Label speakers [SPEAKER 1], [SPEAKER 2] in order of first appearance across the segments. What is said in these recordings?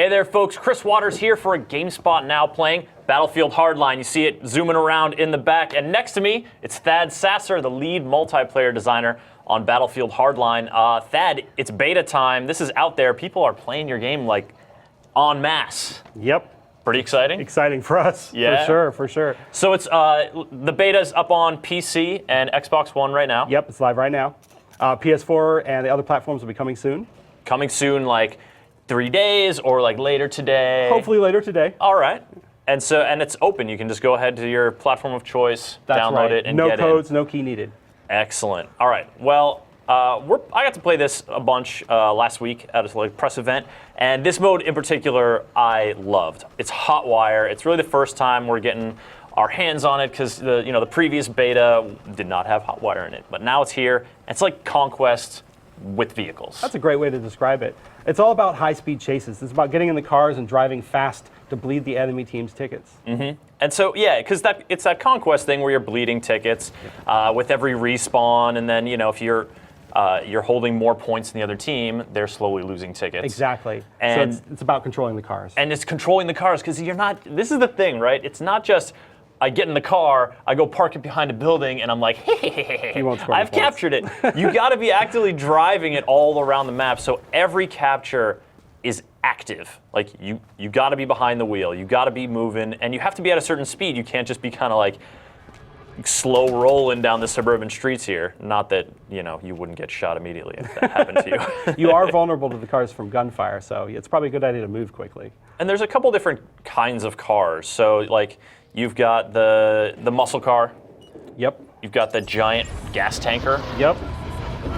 [SPEAKER 1] Hey there, folks. Chris Waters here for a GameSpot Now playing Battlefield Hardline. You see it zooming around in the back. And next to me, it's Thad Sasser, the lead multiplayer designer on Battlefield Hardline. Thad, it's beta time. This is out there. People are playing your game like en masse.
[SPEAKER 2] Yep.
[SPEAKER 1] Pretty exciting?
[SPEAKER 2] Exciting for us.
[SPEAKER 1] Yeah.
[SPEAKER 2] For sure.
[SPEAKER 1] So it's the beta's up on PC and Xbox One right now.
[SPEAKER 2] Yep, it's live right now. PS4 and the other platforms will be coming soon.
[SPEAKER 1] Coming soon, like 3 days or like later today?
[SPEAKER 2] Hopefully later today.
[SPEAKER 1] All right. And it's open. You can just go ahead to your platform of choice, download it, and
[SPEAKER 2] no
[SPEAKER 1] get
[SPEAKER 2] codes,
[SPEAKER 1] in.
[SPEAKER 2] no key needed.
[SPEAKER 1] Excellent. All right. Well, I got to play this a bunch last week at a press event, and this mode in particular I loved. It's Hotwire. It's really the first time we're getting our hands on it because the previous beta did not have Hotwire in it, but now it's here. It's like Conquest with vehicles.
[SPEAKER 2] That's a great way to describe it. It's all about high-speed chases. It's about getting in the cars and driving fast to bleed the enemy team's tickets.
[SPEAKER 1] Mm-hmm. And so, yeah, because it's that Conquest thing where you're bleeding tickets with every respawn, and then if you're holding more points than the other team, they're slowly losing tickets.
[SPEAKER 2] Exactly.
[SPEAKER 1] And
[SPEAKER 2] so it's about controlling the cars.
[SPEAKER 1] And it's controlling the cars because you're not. This is the thing, right? It's not just I get in the car, I go park it behind a building, and I'm like, hey, I've captured it. You got to be actively driving it all around the map, so every capture is active. Like you got to be behind the wheel, you got to be moving, and you have to be at a certain speed. You can't just be kind of like slow rolling down the suburban streets here. Not that you wouldn't get shot immediately if that happened to you.
[SPEAKER 2] You are vulnerable to the cars from gunfire, so it's probably a good idea to move quickly.
[SPEAKER 1] And there's a couple different kinds of cars. So like you've got the muscle car.
[SPEAKER 2] Yep.
[SPEAKER 1] You've got the giant gas tanker.
[SPEAKER 2] Yep.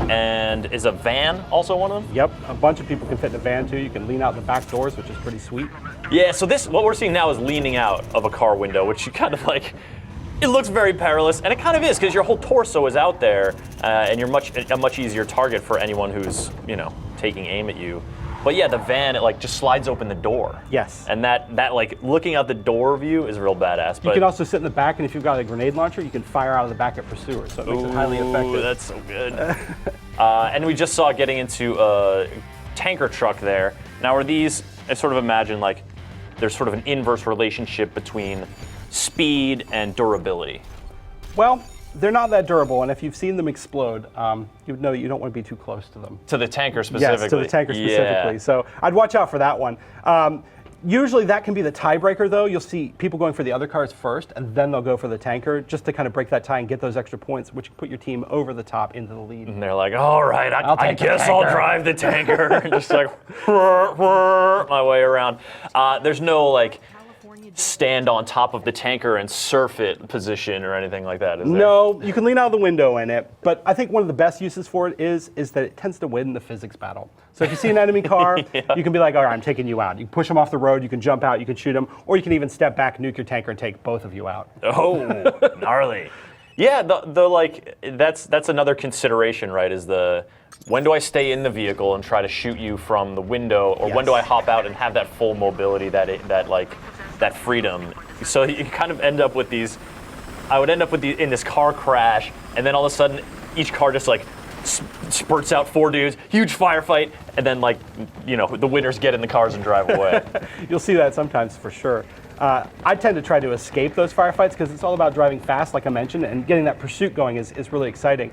[SPEAKER 1] And is a van also one of them?
[SPEAKER 2] Yep. A bunch of people can fit in a van too. You can lean out the back doors, which is pretty sweet.
[SPEAKER 1] Yeah. So what we're seeing now is leaning out of a car window, which you kind of like. It looks very perilous, and it kind of is because your whole torso is out there, and you're a much easier target for anyone who's taking aim at you. But yeah, the van it just slides open the door.
[SPEAKER 2] Yes.
[SPEAKER 1] And that like looking out the door view is real badass.
[SPEAKER 2] You can also sit in the back, and if you've got a grenade launcher, you can fire out of the back at pursuers, so it makes it highly effective.
[SPEAKER 1] That's so good. And we just saw getting into a tanker truck there. Now are these? I sort of imagine like there's sort of an inverse relationship between speed and durability.
[SPEAKER 2] Well, they're not that durable, and if you've seen them explode, you would know that you don't want to be too close to them.
[SPEAKER 1] To the tanker specifically.
[SPEAKER 2] Yes, to the tanker specifically.
[SPEAKER 1] Yeah.
[SPEAKER 2] So I'd watch out for that one. Usually that can be the tiebreaker, though. You'll see people going for the other cars first, and then they'll go for the tanker, just to kind of break that tie and get those extra points, which put your team over the top into the lead.
[SPEAKER 1] And they're like, all right, I guess I'll drive the tanker. Just like, my way around. There's no, stand on top of the tanker and surf it position or anything like that, is there?
[SPEAKER 2] No, you can lean out the window in it, but I think one of the best uses for it is that it tends to win the physics battle. So if you see an enemy car, you can be like, all right, I'm taking you out. You can push them off the road, you can jump out, you can shoot them, or you can even step back, nuke your tanker, and take both of you out.
[SPEAKER 1] Oh, gnarly. Yeah, that's another consideration, right, is when do I stay in the vehicle and try to shoot you from the window, or when do I hop out and have that full mobility, that freedom. So you kind of end up with these. I would end up in this car crash, and then all of a sudden, each car just spurts out 4 dudes, huge firefight, and then the winners get in the cars and drive away.
[SPEAKER 2] You'll see that sometimes for sure. I tend to try to escape those firefights because it's all about driving fast, like I mentioned, and getting that pursuit going is really exciting.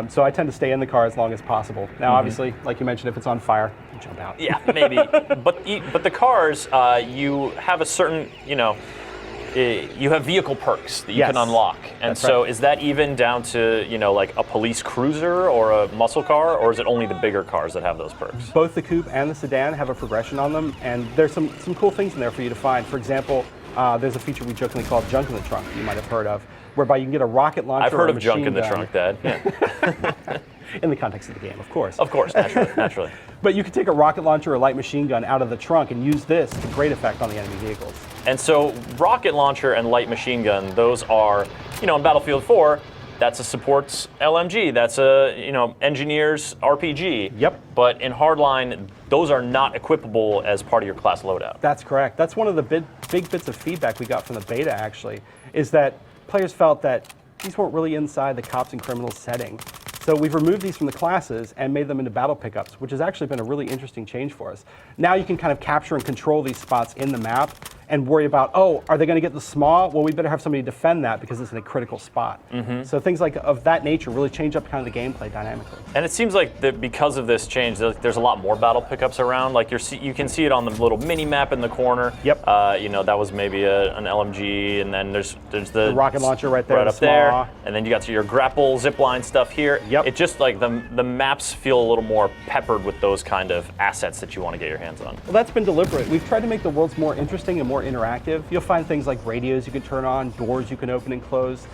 [SPEAKER 2] So I tend to stay in the car as long as possible. Now, obviously, like you mentioned, if it's on fire, you jump out.
[SPEAKER 1] Yeah, maybe. But the cars, you have a certain, you have vehicle perks that you can unlock. And
[SPEAKER 2] That's
[SPEAKER 1] so
[SPEAKER 2] right.
[SPEAKER 1] Is that even down to, like a police cruiser or a muscle car, or is it only the bigger cars that have those perks?
[SPEAKER 2] Both the coupe and the sedan have a progression on them, and there's some cool things in there for you to find. For example, there's a feature we jokingly call junk in the trunk you might have heard of, whereby you can get a rocket launcher.
[SPEAKER 1] I've heard
[SPEAKER 2] or a
[SPEAKER 1] of junk in the
[SPEAKER 2] machine
[SPEAKER 1] trunk, Dad. Yeah.
[SPEAKER 2] In the context of the game, of course.
[SPEAKER 1] Of course, naturally.
[SPEAKER 2] But you can take a rocket launcher or a light machine gun out of the trunk and use this to great effect on the enemy vehicles.
[SPEAKER 1] And so rocket launcher and light machine gun, those are, in Battlefield 4, that's a supports LMG, that's a, engineer's RPG.
[SPEAKER 2] Yep.
[SPEAKER 1] But in Hardline, those are not equipable as part of your class loadout.
[SPEAKER 2] That's correct. That's one of the big bits of feedback we got from the beta, actually, is that players felt that these weren't really inside the cops and criminals setting. So we've removed these from the classes and made them into battle pickups, which has actually been a really interesting change for us. Now you can kind of capture and control these spots in the map and worry about, oh, are they going to get the SMAW? Well, we better have somebody defend that because it's in a critical spot. So things like of that nature really change up kind of the gameplay dynamically.
[SPEAKER 1] And it seems like that because of this change, there's a lot more battle pickups around. Like you can see it on the little mini map in the corner.
[SPEAKER 2] Yep.
[SPEAKER 1] You know, that was maybe an LMG, and then there's the
[SPEAKER 2] rocket launcher right there,
[SPEAKER 1] right
[SPEAKER 2] the
[SPEAKER 1] up there,
[SPEAKER 2] SMAW.
[SPEAKER 1] and then you got your grapple zipline stuff here.
[SPEAKER 2] Yep.
[SPEAKER 1] It just like the maps feel a little more peppered with those kind of assets that you want to get your hands on.
[SPEAKER 2] Well, that's been deliberate. We've tried to make the worlds more interesting and more interactive. You'll find things like radios you can turn on, doors you can open and close,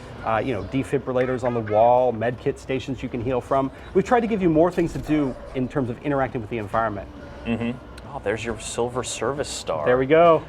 [SPEAKER 2] you know, defibrillators on the wall, med kit stations you can heal from. We've tried to give you more things to do in terms of interacting with the environment.
[SPEAKER 1] Oh, there's your silver service star.
[SPEAKER 2] There we go.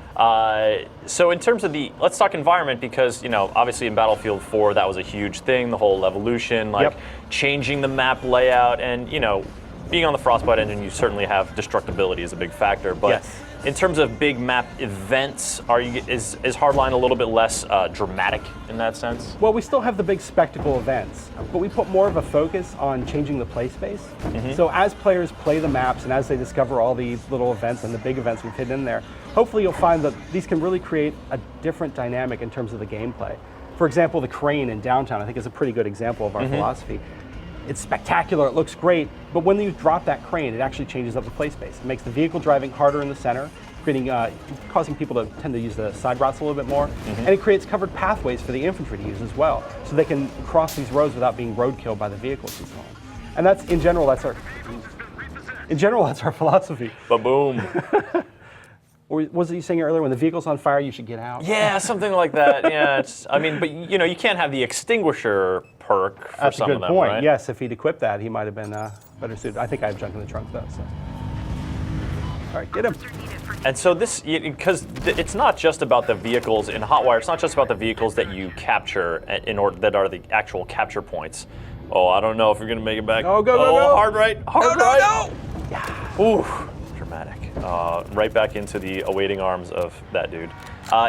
[SPEAKER 1] So in terms of let's talk environment, because, you know, obviously in Battlefield 4 that was a huge thing, the whole evolution, like changing the map layout, and, you know, being on the Frostbite engine, you certainly have destructibility is a big factor. But in terms of big map events, is Hardline a little bit less dramatic in that sense?
[SPEAKER 2] Well, we still have the big spectacle events, but we put more of a focus on changing the play space. So as players play the maps and as they discover all these little events and the big events we've hidden in there, hopefully you'll find that these can really create a different dynamic in terms of the gameplay. For example, the crane in downtown, I think, is a pretty good example of our philosophy. It's spectacular, it looks great, but when you drop that crane, it actually changes up the play space. It makes the vehicle driving harder in the center, causing people to tend to use the side routes a little bit more, and it creates covered pathways for the infantry to use as well, so they can cross these roads without being roadkill by the vehicles and so on. And that's, in general, that's our philosophy.
[SPEAKER 1] Ba-boom.
[SPEAKER 2] Or was it you saying earlier, when the vehicle's on fire, you should get out?
[SPEAKER 1] Yeah, something like that. Yeah, I mean, but you know, you can't have the extinguisher perk for
[SPEAKER 2] That's
[SPEAKER 1] some
[SPEAKER 2] a
[SPEAKER 1] of
[SPEAKER 2] good
[SPEAKER 1] them,
[SPEAKER 2] point.
[SPEAKER 1] right?
[SPEAKER 2] Yes, if he'd equipped that, he might have been better suited. I think I have junk in the trunk though. So. All right, get him.
[SPEAKER 1] And so this, because it's not just about the vehicles in Hotwire. It's not just about the vehicles that you capture that are the actual capture points. Oh, I don't know if you're gonna make it back.
[SPEAKER 2] Oh, go, go, go.
[SPEAKER 1] Hard right. Hard
[SPEAKER 2] No,
[SPEAKER 1] right.
[SPEAKER 2] no, no.
[SPEAKER 1] Yeah. Ooh, dramatic. Right back into the awaiting arms of that dude.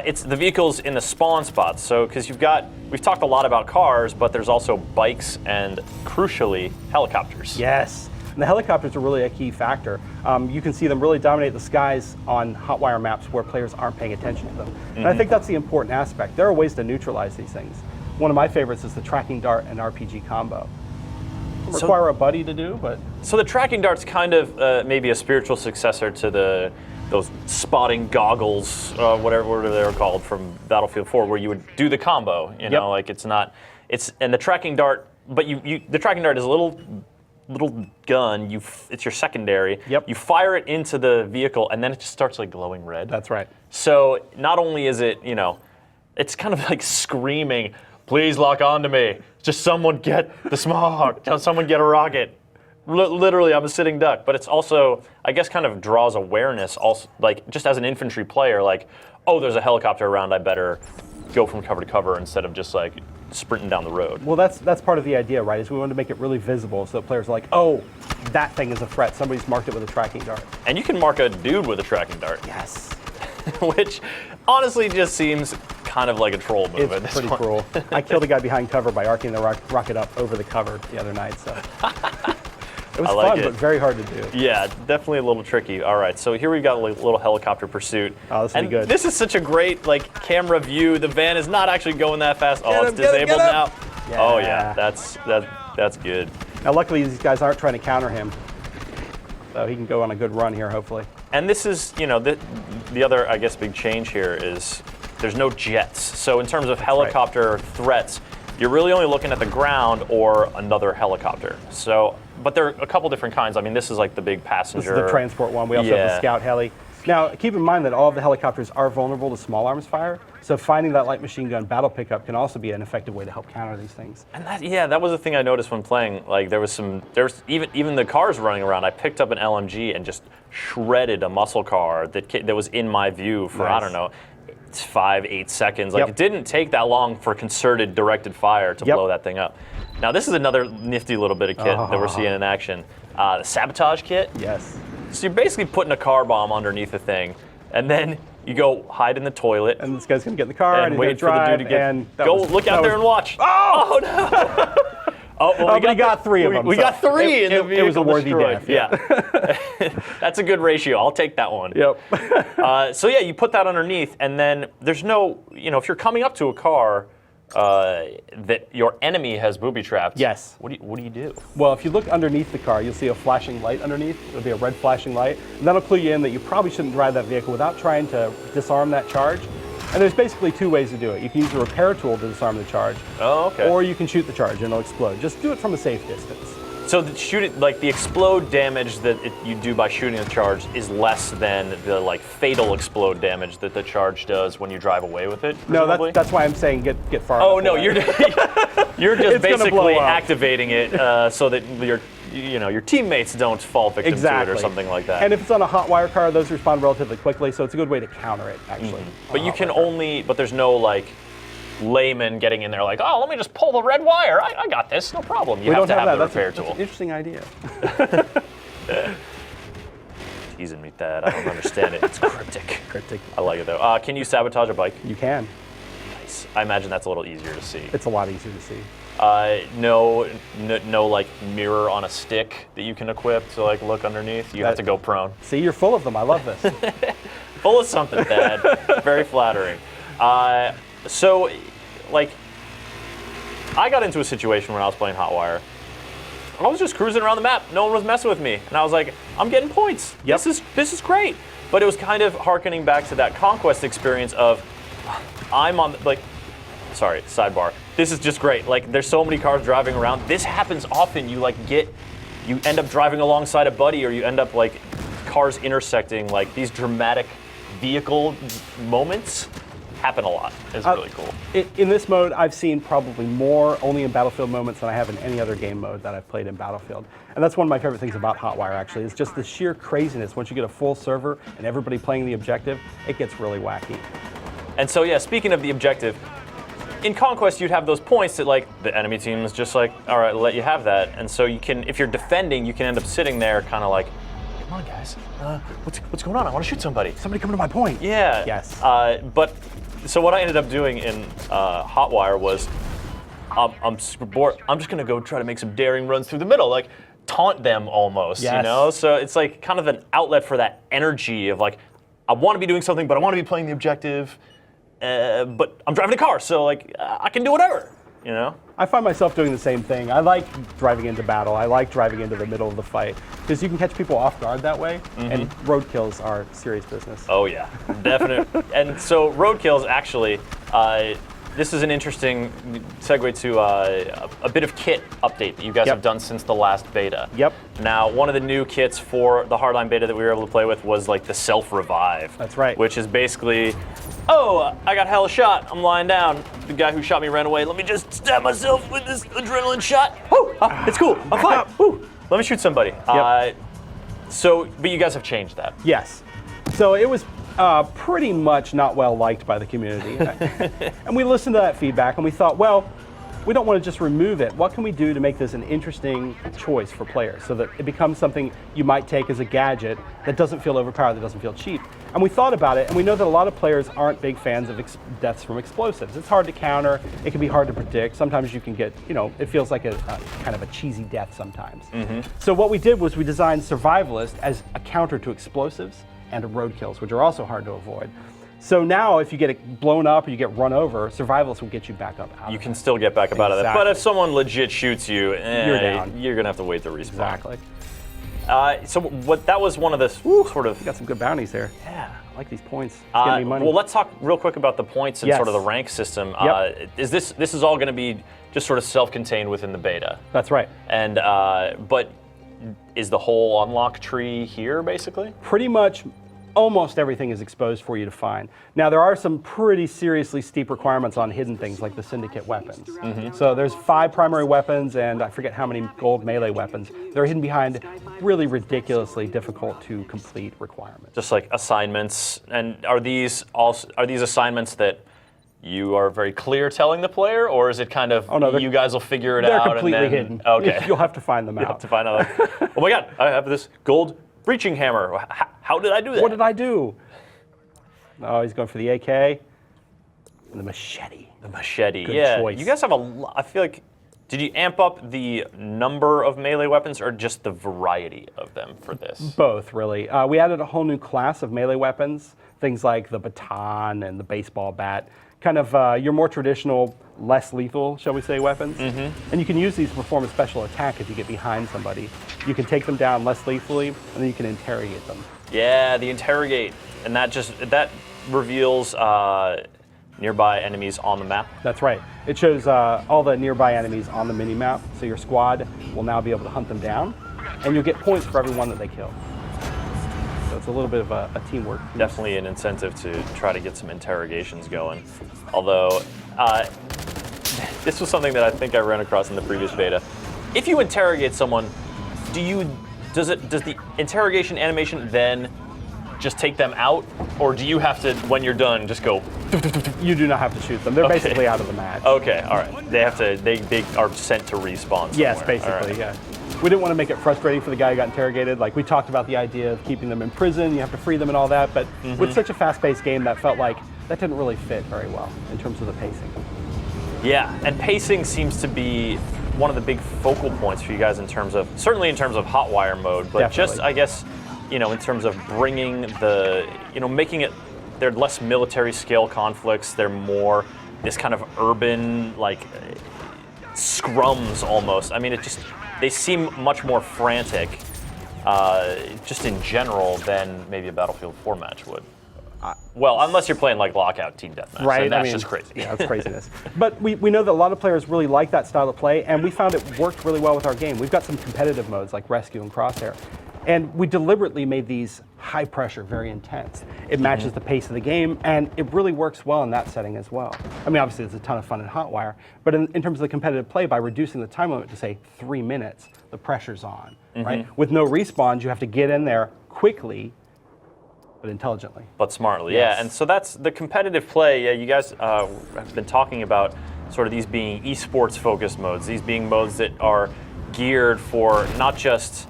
[SPEAKER 1] It's the vehicles in the spawn spots. So, because we've talked a lot about cars, but there's also bikes and, crucially, helicopters.
[SPEAKER 2] Yes. And the helicopters are really a key factor. You can see them really dominate the skies on Hotwire maps where players aren't paying attention to them. And I think that's the important aspect. There are ways to neutralize these things. One of my favorites is the tracking dart and RPG combo. It'll require a buddy to do, but...
[SPEAKER 1] So the tracking dart's kind of maybe a spiritual successor to those spotting goggles, whatever they're called, from Battlefield 4, where you would do the combo. You know, like and the tracking dart, but the tracking dart is a little gun. It's your secondary. You fire it into the vehicle, and then it just starts like glowing red.
[SPEAKER 2] That's right.
[SPEAKER 1] So not only is it, you know, it's kind of like screaming, "Please lock onto me! Just someone get the smog! Someone get a rocket!" Literally, I'm a sitting duck. But it's also, I guess, kind of draws awareness. Also, like just as an infantry player, like, oh, there's a helicopter around. I better go from cover to cover instead of just like sprinting down the road.
[SPEAKER 2] Well, that's part of the idea, right? Is we want to make it really visible so that players are like, oh, that thing is a threat. Somebody's marked it with a tracking dart.
[SPEAKER 1] And you can mark a dude with a tracking dart.
[SPEAKER 2] Yes.
[SPEAKER 1] Which honestly just seems kind of like a troll move at this
[SPEAKER 2] It's pretty
[SPEAKER 1] point.
[SPEAKER 2] cruel. I killed a guy behind cover by arcing the rocket up over the cover the other night, so. It was fun, but very hard to do.
[SPEAKER 1] Yeah, definitely a little tricky. All right, so here we've got a little helicopter pursuit.
[SPEAKER 2] Oh, this will be good.
[SPEAKER 1] This is such a great camera view. The van is not actually going that fast. Oh, it's disabled now.
[SPEAKER 2] Yeah.
[SPEAKER 1] Oh yeah, that's good.
[SPEAKER 2] Now, luckily, these guys aren't trying to counter him, so he can go on a good run here, hopefully.
[SPEAKER 1] And this is, you know, the other, I guess, big change here is there's no jets. So in terms of helicopter threats, you're really only looking at the ground or another helicopter. So, but there are a couple different kinds. I mean, this is like the big passenger.
[SPEAKER 2] This is the transport one. We also have the scout heli. Now, keep in mind that all of the helicopters are vulnerable to small arms fire, so finding that light machine gun battle pickup can also be an effective way to help counter these things.
[SPEAKER 1] And that was the thing I noticed when playing. Like there was even the cars running around. I picked up an LMG and just shredded a muscle car that was in my view for I don't know, 5-8 seconds. Like it didn't take that long for concerted directed fire to blow that thing up. Now this is another nifty little bit of kit that we're seeing in action. The sabotage kit.
[SPEAKER 2] Yes.
[SPEAKER 1] So you're basically putting a car bomb underneath the thing, and then you go hide in the toilet.
[SPEAKER 2] And this guy's gonna get in the car and
[SPEAKER 1] wait for the dude to get.
[SPEAKER 2] and
[SPEAKER 1] Go look out there and watch. Oh no! Oh, well,
[SPEAKER 2] but he got 3 of them.
[SPEAKER 1] We got 3 in the vehicle
[SPEAKER 2] It was a worthy
[SPEAKER 1] destroyed.
[SPEAKER 2] death.
[SPEAKER 1] Yeah. That's a good ratio. I'll take that one.
[SPEAKER 2] Yep.
[SPEAKER 1] So yeah, you put that underneath, and then there's no, if you're coming up to a car that your enemy has booby trapped.
[SPEAKER 2] Yes.
[SPEAKER 1] What do you do?
[SPEAKER 2] Well, if you look underneath the car, you'll see a flashing light underneath. It'll be a red flashing light, and that'll clue you in that you probably shouldn't drive that vehicle without trying to disarm that charge. And there's basically 2 ways to do it. You can use a repair tool to disarm the charge.
[SPEAKER 1] Oh, okay.
[SPEAKER 2] Or you can shoot the charge and it'll explode. Just do it from a safe distance.
[SPEAKER 1] So the explode damage that you do by shooting the charge is less than the fatal explode damage that the charge does when you drive away with it.
[SPEAKER 2] Presumably? No, that's why I'm saying get far.
[SPEAKER 1] Oh no, you're just basically
[SPEAKER 2] up.
[SPEAKER 1] activating it so that your teammates don't fall victim to it or something like that.
[SPEAKER 2] And if it's on a hot wire car, those respond relatively quickly, so it's a good way to counter it actually.
[SPEAKER 1] But you can but there's no layman getting in there oh, let me just pull the red wire. I got this, no problem. You have to have the repair tool.
[SPEAKER 2] That's an interesting idea.
[SPEAKER 1] Teasing me, Thad. I don't understand it. It's cryptic.
[SPEAKER 2] Cryptic.
[SPEAKER 1] I like it though. Can you sabotage a bike?
[SPEAKER 2] You can.
[SPEAKER 1] Nice. I imagine that's a little easier to see.
[SPEAKER 2] It's a lot easier to see.
[SPEAKER 1] No mirror on a stick that you can equip to look underneath. You have to go prone.
[SPEAKER 2] See, you're full of them. I love this.
[SPEAKER 1] Full of something, Thad. Very flattering. So, I got into a situation when I was playing Hotwire. I was just cruising around the map. No one was messing with me, and I was like, I'm getting points.
[SPEAKER 2] Yep.
[SPEAKER 1] This is great. But it was kind of hearkening back to that Conquest experience of I'm on sorry, sidebar. This is just great. There's so many cars driving around. This happens often. You end up driving alongside a buddy, or you end up cars intersecting. These dramatic vehicle moments happen a lot. It's really cool.
[SPEAKER 2] In this mode, I've seen probably more only in Battlefield moments than I have in any other game mode that I've played in Battlefield. And that's one of my favorite things about Hotwire, actually, is just the sheer craziness. Once you get a full server and everybody playing the objective, it gets really wacky.
[SPEAKER 1] And so, yeah, speaking of the objective, in Conquest, you'd have those points that, the enemy team is just all right, let you have that. And so you can, if you're defending, you can end up sitting there kind of come on, guys, what's going on? I want to shoot somebody.
[SPEAKER 2] Somebody come to my point.
[SPEAKER 1] Yeah.
[SPEAKER 2] Yes.
[SPEAKER 1] So what I ended up doing in Hotwire was, I'm super bored. I'm just gonna go try to make some daring runs through the middle, taunt them almost,
[SPEAKER 2] yes.
[SPEAKER 1] So it's kind of an outlet for that energy of I want to be doing something, but I want to be playing the objective, but I'm driving a car, so I can do whatever,
[SPEAKER 2] I find myself doing the same thing. I like driving into battle. I like driving into the middle of the fight because you can catch people off guard that way, and roadkills are serious business.
[SPEAKER 1] Oh yeah, definite. And so roadkills actually, this is an interesting segue to a bit of kit update that you guys have done since the last beta.
[SPEAKER 2] Yep.
[SPEAKER 1] Now, one of the new kits for the Hardline beta that we were able to play with was the self-revive.
[SPEAKER 2] That's right.
[SPEAKER 1] Which is basically, oh, I got hella shot. I'm lying down. The guy who shot me ran away. Let me just stab myself with this adrenaline shot. Woo! It's cool. I'm fine. Woo! Let me shoot somebody.
[SPEAKER 2] Yep.
[SPEAKER 1] But you guys have changed that.
[SPEAKER 2] Yes. So it was pretty much not well liked by the community. And we listened to that feedback and we thought, well, we don't want to just remove it. What can we do to make this an interesting choice for players so that it becomes something you might take as a gadget that doesn't feel overpowered, that doesn't feel cheap? And we thought about it, and we know that a lot of players aren't big fans of deaths from explosives. It's hard to counter, it can be hard to predict. Sometimes you can get, it feels like a kind of a cheesy death sometimes. So what we did was we designed Survivalist as a counter to explosives and to roadkills, which are also hard to avoid. So now if you get it blown up or you get run over, Survivalist will get you back up out
[SPEAKER 1] You
[SPEAKER 2] of
[SPEAKER 1] can
[SPEAKER 2] it.
[SPEAKER 1] still get back up out of that. But if someone legit shoots you,
[SPEAKER 2] you're down.
[SPEAKER 1] You're going to have to wait to respawn.
[SPEAKER 2] Exactly.
[SPEAKER 1] So that was one of the sort of...
[SPEAKER 2] You got some good bounties there.
[SPEAKER 1] Yeah.
[SPEAKER 2] I like these points. It's giving me money.
[SPEAKER 1] Well, let's talk real quick about the points and
[SPEAKER 2] Yes.
[SPEAKER 1] sort of the rank system.
[SPEAKER 2] Yep.
[SPEAKER 1] This is all going to be just sort of self-contained within the beta.
[SPEAKER 2] That's right.
[SPEAKER 1] And but is the whole unlock tree here, basically?
[SPEAKER 2] Pretty much almost everything is exposed for you to find. Now, there are some pretty seriously steep requirements on hidden things like the Syndicate weapons. So there's 5 primary weapons and I forget how many gold melee weapons. They're hidden behind really ridiculously difficult to complete requirements.
[SPEAKER 1] Just like assignments. And are these assignments that you are very clear telling the player, or is it kind of you guys will figure it out?
[SPEAKER 2] They're completely hidden.
[SPEAKER 1] Okay.
[SPEAKER 2] You'll have to find them out.
[SPEAKER 1] You have to find out. Oh my God, I have this gold breaching hammer. How did I do that?
[SPEAKER 2] What did I do? Oh, he's going for the AK and the machete.
[SPEAKER 1] The machete.
[SPEAKER 2] Good
[SPEAKER 1] yeah.
[SPEAKER 2] choice.
[SPEAKER 1] You guys have I feel like Did you amp up the number of melee weapons or just the variety of them for this?
[SPEAKER 2] Both, really. We added a whole new class of melee weapons, things like the baton and the baseball bat, kind of your more traditional, less lethal, shall we say, weapons. And you can use these to perform a special attack if you get behind somebody. You can take them down less lethally, and then you can interrogate them.
[SPEAKER 1] Yeah, the interrogate, and that reveals nearby enemies on the map.
[SPEAKER 2] That's right. It shows all the nearby enemies on the mini-map, so your squad will now be able to hunt them down, and you'll get points for every one that they kill. So it's a little bit of a teamwork.
[SPEAKER 1] Definitely an incentive to try to get some interrogations going. Although, this was something that I think I ran across in the previous beta. If you interrogate someone, does the interrogation animation then just take them out, or do you have to, when you're done, just go?
[SPEAKER 2] You do not have to shoot them. They're basically out of the match.
[SPEAKER 1] Okay, all right. They have to. They are sent to respawn somewhere.
[SPEAKER 2] Yes, basically. Yeah. We didn't want to make it frustrating for the guy who got interrogated. Like, we talked about the idea of keeping them in prison. You have to free them and all that. But with such a fast-paced game, that felt like that didn't really fit very well in terms of the pacing.
[SPEAKER 1] Yeah, and pacing seems to be one of the big focal points for you guys certainly in terms of hotwire mode, but
[SPEAKER 2] Definitely.
[SPEAKER 1] just, I guess, in terms of bringing making it, they're less military scale conflicts, they're more this kind of urban, like, scrums almost. I mean, they seem much more frantic, just in general, than maybe a Battlefield 4 match would. Well, unless you're playing like Lockout Team Deathmatch,
[SPEAKER 2] Right,
[SPEAKER 1] so that's just crazy.
[SPEAKER 2] Yeah, that's craziness. But we know that a lot of players really like that style of play, and we found it worked really well with our game. We've got some competitive modes like Rescue and Crosshair, and we deliberately made these high pressure, very intense. It matches the pace of the game, and it really works well in that setting as well. I mean, obviously, it's a ton of fun in Hotwire, but in terms of the competitive play, by reducing the time limit to, say, 3 minutes, the pressure's on, right? With no respawns, you have to get in there quickly, but intelligently.
[SPEAKER 1] But smartly,
[SPEAKER 2] Yes.
[SPEAKER 1] yeah. And so that's the competitive play. Yeah, you guys have been talking about sort of these being esports focused modes, these being modes that are geared for not just,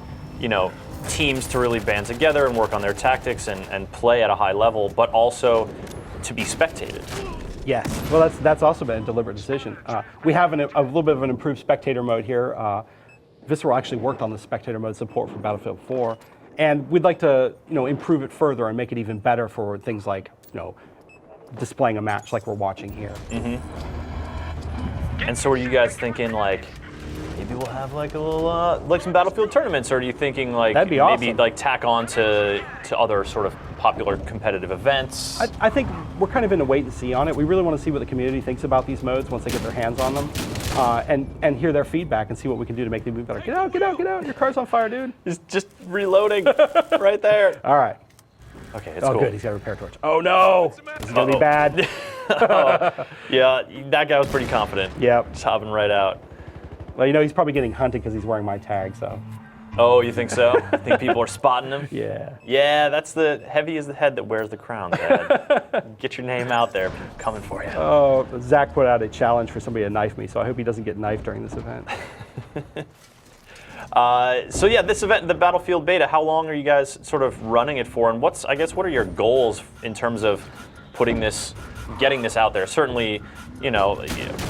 [SPEAKER 1] teams to really band together and work on their tactics and play at a high level, but also to be spectated.
[SPEAKER 2] Yes, well, that's also been a deliberate decision. We have a little bit of an improved spectator mode here. Visceral actually worked on the spectator mode support for Battlefield 4, and we'd like to, improve it further and make it even better for things like, displaying a match like we're watching here.
[SPEAKER 1] And so are you guys thinking like, maybe we'll have like a little, like some Battlefield tournaments, or are you thinking like
[SPEAKER 2] That'd be
[SPEAKER 1] maybe
[SPEAKER 2] awesome.
[SPEAKER 1] like tack on to other sort of popular competitive events?
[SPEAKER 2] I think we're kind of in a wait and see on it. We really want to see what the community thinks about these modes once they get their hands on them, and hear their feedback and see what we can do to make them move better. Get out, get out, get out! Your car's on fire, dude.
[SPEAKER 1] Just reloading right there.
[SPEAKER 2] All right.
[SPEAKER 1] Okay, it's
[SPEAKER 2] Oh,
[SPEAKER 1] cool.
[SPEAKER 2] good. He's got a repair torch. Oh no! This is gonna be bad.
[SPEAKER 1] Yeah, that guy was pretty confident.
[SPEAKER 2] Yep.
[SPEAKER 1] Just hopping right out.
[SPEAKER 2] Well, he's probably getting hunted because he's wearing my tag. So.
[SPEAKER 1] Oh, you think so? I think people are spotting him?
[SPEAKER 2] Yeah.
[SPEAKER 1] Yeah, that's the heavy is the head that wears the crown, Dad. Get your name out there. People coming for you.
[SPEAKER 2] Oh, Zach put out a challenge for somebody to knife me, so I hope he doesn't get knifed during this event.
[SPEAKER 1] So yeah, this event, the Battlefield beta, how long are you guys sort of running it for? And what are your goals in terms of getting this out there? Certainly,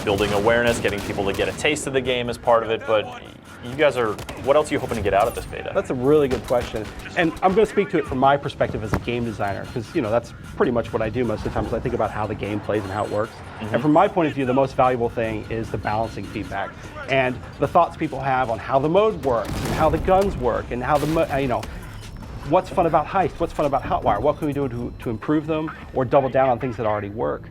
[SPEAKER 1] building awareness, getting people to get a taste of the game as part of it, but you guys what else are you hoping to get out of this beta?
[SPEAKER 2] That's a really good question. And I'm going to speak to it from my perspective as a game designer, because that's pretty much what I do most of the time, is I think about how the game plays and how it works. And from my point of view, the most valuable thing is the balancing feedback and the thoughts people have on how the mode works and how the guns work and how what's fun about Heist, what's fun about Hotwire, what can we do to improve them or double down on things that already work.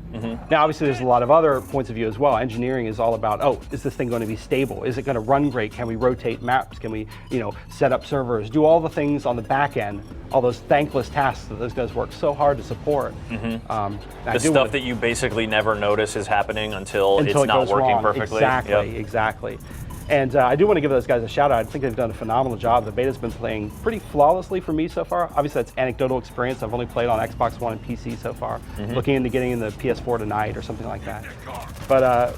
[SPEAKER 2] Now, obviously, there's a lot of other points of view as well. Engineering is all about, is this thing going to be stable? Is it going to run great? Can we rotate maps? Can we, set up servers? Do all the things on the back end, all those thankless tasks that those guys work so hard to support.
[SPEAKER 1] The stuff that you basically never notice is happening until it's
[SPEAKER 2] it
[SPEAKER 1] not
[SPEAKER 2] goes
[SPEAKER 1] working
[SPEAKER 2] wrong.
[SPEAKER 1] perfectly.
[SPEAKER 2] Exactly,
[SPEAKER 1] Yep.
[SPEAKER 2] exactly. And I do want to give those guys a shout out. I think they've done a phenomenal job. The beta's been playing pretty flawlessly for me so far. Obviously, that's anecdotal experience. I've only played on Xbox One and PC so far. Looking into getting in the PS4 tonight or something like that. But,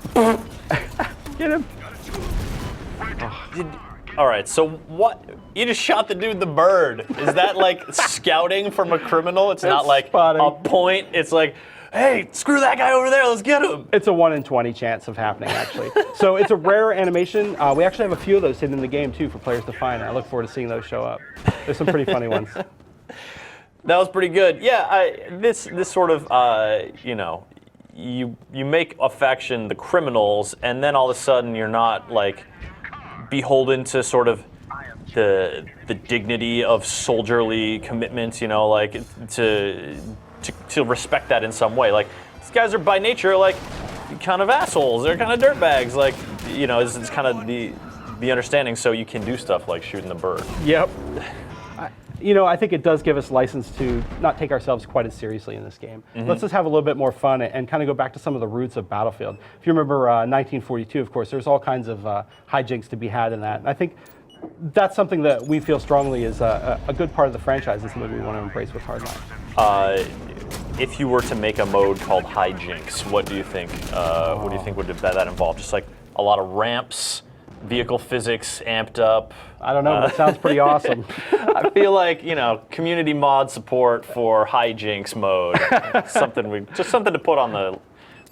[SPEAKER 2] get him.
[SPEAKER 1] All right, so what? You just shot the dude the bird. Is that like scouting from a criminal? It's not like
[SPEAKER 2] spotting.
[SPEAKER 1] a point. It's like, hey, screw that guy over there, let's get him.
[SPEAKER 2] It's a 1 in 20 chance of happening, actually. So it's a rare animation. We actually have a few of those hidden in the game, too, for players to find. I look forward to seeing those show up. There's some pretty funny ones.
[SPEAKER 1] That was pretty good. Yeah, this sort of, you know, you make a faction the criminals, and then all of a sudden you're not, like, beholden to sort of the dignity of soldierly commitment, you know, like, to respect that in some way. Like, these guys are by nature, like, kind of assholes. They're kind of dirtbags. Like, you know, it's kind of the understanding, so you can do stuff like shooting the bird.
[SPEAKER 2] Yep. You know, I think it does give us license to not take ourselves quite as seriously in this game. Let's just have a little bit more fun and kind of go back to some of the roots of Battlefield. If you remember 1942, of course, there's all kinds of hijinks to be had in that. And I think that's something that we feel strongly is a good part of the franchise and something we want to embrace with Hardline.
[SPEAKER 1] If you were to make a mode called Hijinks, what do you think? What do you think would that involve? Just like a lot of ramps, vehicle physics amped up.
[SPEAKER 2] I don't know, that sounds pretty awesome.
[SPEAKER 1] I feel like, you know, community mod support for Hijinks mode. Just something to put on the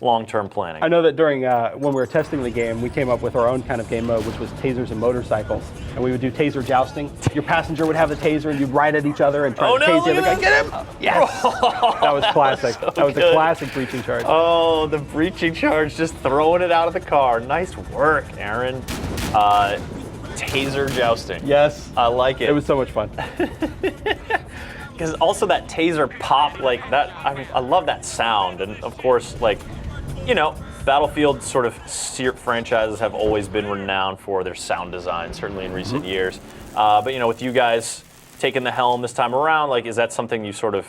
[SPEAKER 1] long-term planning.
[SPEAKER 2] I know that during when we were testing the game, we came up with our own kind of game mode, which was tasers and motorcycles, and we would do taser jousting. Your passenger would have the taser, and you'd ride at each other and try to tase the other guy.
[SPEAKER 1] Get him!
[SPEAKER 2] Yes, that was classic. That was a classic breaching charge.
[SPEAKER 1] Oh, the breaching charge, just throwing it out of the car. Nice work, Aaron. Taser jousting.
[SPEAKER 2] Yes,
[SPEAKER 1] I like it.
[SPEAKER 2] It was so much fun.
[SPEAKER 1] Because also that taser pop, like that, I love that sound, and of course, like, you know, Battlefield sort of franchises have always been renowned for their sound design, certainly in recent years. But, you know, with you guys taking the helm this time around, like, is that something you sort of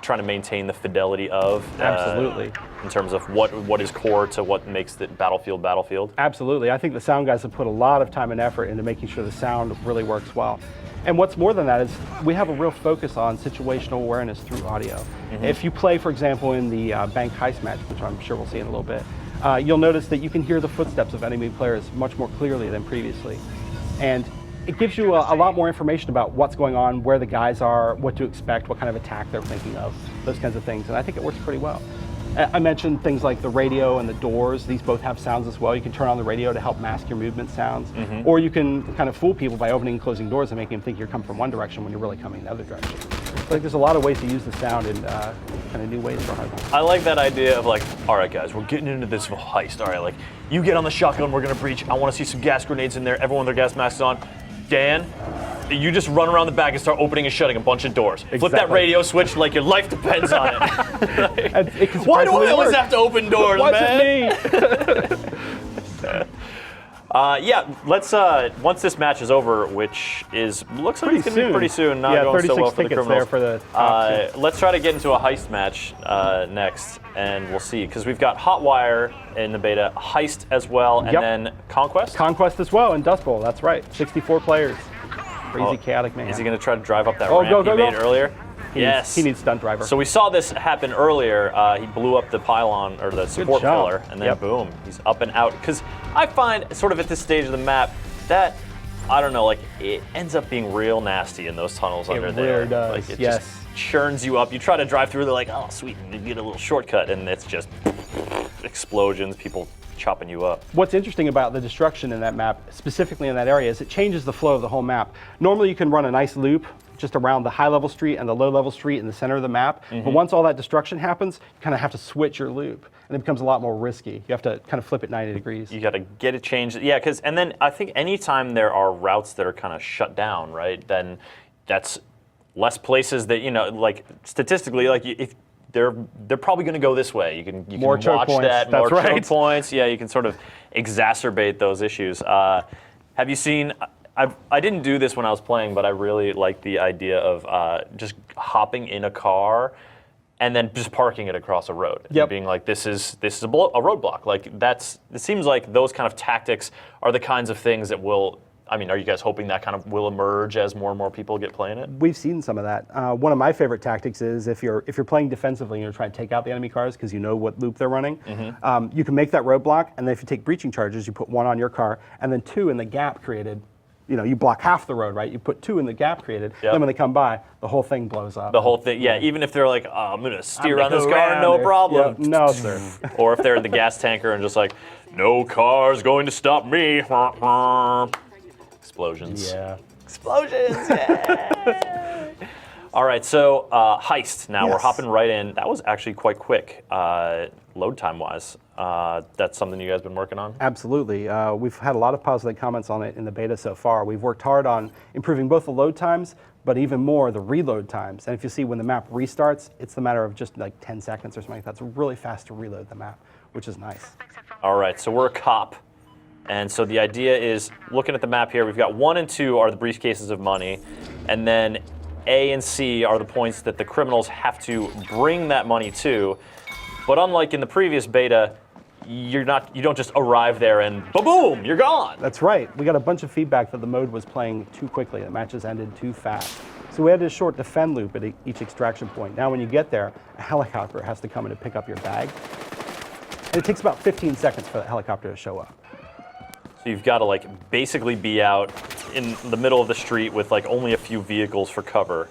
[SPEAKER 1] trying to maintain the fidelity of?
[SPEAKER 2] Absolutely.
[SPEAKER 1] In terms of what is core to what makes the Battlefield?
[SPEAKER 2] Absolutely. I think the sound guys have put a lot of time and effort into making sure the sound really works well. And what's more than that is we have a real focus on situational awareness through audio. If you play, for example, in the bank heist match, which I'm sure we'll see in a little bit, you'll notice that you can hear the footsteps of enemy players much more clearly than previously. And it gives you a lot more information about what's going on, where the guys are, what to expect, what kind of attack they're thinking of, those kinds of things. And I think it works pretty well. I mentioned things like the radio and the doors. These both have sounds as well. You can turn on the radio to help mask your movement sounds. Or you can kind of fool people by opening and closing doors and making them think you're coming from one direction when you're really coming the other direction. So, like, there's a lot of ways to use the sound in kind of new ways for Hardline.
[SPEAKER 1] I like that idea of, like, all right, guys, we're getting into this heist. All right, like, you get on the shotgun, we're going to breach. I want to see some gas grenades in there. Everyone with their gas masks on. Dan, you just run around the back and start opening and shutting a bunch of doors. Flip that radio switch like your life depends on it. Why do I always have to open doors, man? Yeah, let's once this match is over, which looks like it's going to be pretty soon. Not going so well for the criminals.
[SPEAKER 2] There for the
[SPEAKER 1] let's try to get into a heist match next, and we'll see, because we've got Hotwire in the beta, Heist as well, and then Conquest.
[SPEAKER 2] Conquest as well, and Dust Bowl. That's right. 64 players. Crazy chaotic man.
[SPEAKER 1] Is he going to try to drive up that ramp he made earlier?
[SPEAKER 2] He needs stunt driver.
[SPEAKER 1] So we saw this happen earlier. He blew up the pylon, or the support pillar, and then boom, he's up and out. Because I find, sort of at this stage of the map, that, I don't know, like, it ends up being real nasty in those tunnels under there.
[SPEAKER 2] It really does,
[SPEAKER 1] like, it just churns you up. You try to drive through, they're like, oh, sweet, and you get a little shortcut, and it's just explosions, people chopping you up.
[SPEAKER 2] What's interesting about the destruction in that map, specifically in that area, is it changes the flow of the whole map. Normally you can run a nice loop just around the high-level street and the low-level street in the center of the map, but once all that destruction happens, you kind of have to switch your loop, and it becomes a lot more risky. You have to kind of flip it 90 degrees.
[SPEAKER 1] You got to get it changed. Yeah, and then I think anytime there are routes that are kind of shut down, right, then that's less places that, you know, like, statistically, like, if they're probably going to go this way. You can
[SPEAKER 2] more
[SPEAKER 1] watch
[SPEAKER 2] points.
[SPEAKER 1] that.
[SPEAKER 2] That's
[SPEAKER 1] more
[SPEAKER 2] right.
[SPEAKER 1] choke points. Yeah, you can sort of exacerbate those issues. Have you seen? I didn't do this when I was playing, but I really like the idea of just hopping in a car and then just parking it across a road and being like, this is a roadblock. Like, it seems like those kind of tactics are the kinds of things that will. I mean, are you guys hoping that kind of will emerge as more and more people get playing it?
[SPEAKER 2] We've seen some of that. One of my favorite tactics is if you're playing defensively and you're trying to take out the enemy cars because you know what loop they're running, you can make that roadblock, and then if you take breaching charges, you put one on your car, and then two in the gap created you block half the road, right? You put 2 in the gap created.
[SPEAKER 1] Yep.
[SPEAKER 2] Then when they come by, the whole thing blows up.
[SPEAKER 1] The whole thing, yeah. Even if they're like, oh, I'm gonna steer around this
[SPEAKER 2] go
[SPEAKER 1] car,
[SPEAKER 2] around
[SPEAKER 1] no
[SPEAKER 2] it.
[SPEAKER 1] problem.
[SPEAKER 2] Yep. No, sir.
[SPEAKER 1] Or if they're in the gas tanker and just like, no car's going to stop me. Explosions.
[SPEAKER 2] Yeah.
[SPEAKER 1] Explosions. Yeah. All right, so heist. Now we're hopping right in. That was actually quite quick, load time wise. That's something you guys been working on?
[SPEAKER 2] Absolutely. We've had a lot of positive comments on it in the beta so far. We've worked hard on improving both the load times, but even more the reload times. And if you see when the map restarts, it's a matter of just like 10 seconds or something like that. It's really fast to reload the map, which is nice.
[SPEAKER 1] All right, so we're a cop. And so the idea is, looking at the map here, we've got 1 and 2 are the briefcases of money, and then A and C are the points that the criminals have to bring that money to. But unlike in the previous beta, you don't just arrive there and boom, you're gone.
[SPEAKER 2] That's right. We got a bunch of feedback that the mode was playing too quickly. The matches ended too fast. So we had a short defend loop at each extraction point. Now when you get there, a helicopter has to come in to pick up your bag. And it takes about 15 seconds for the helicopter to show up.
[SPEAKER 1] So you've got to like basically be out in the middle of the street with like only a few vehicles for cover.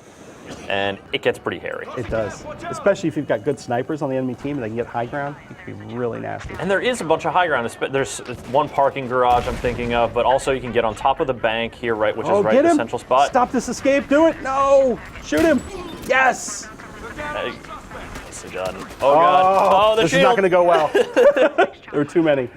[SPEAKER 1] And it gets pretty hairy.
[SPEAKER 2] It does, especially if you've got good snipers on the enemy team and they can get high ground. It can be really nasty.
[SPEAKER 1] And there is a bunch of high ground. There's one parking garage I'm thinking of, but also you can get on top of the bank here, right, which is right in the central spot.
[SPEAKER 2] Stop this escape! Do it! No! Shoot him! Yes!
[SPEAKER 1] Nicely done. Oh god! Oh, the
[SPEAKER 2] this
[SPEAKER 1] shield!
[SPEAKER 2] is not going to go well. There were too many.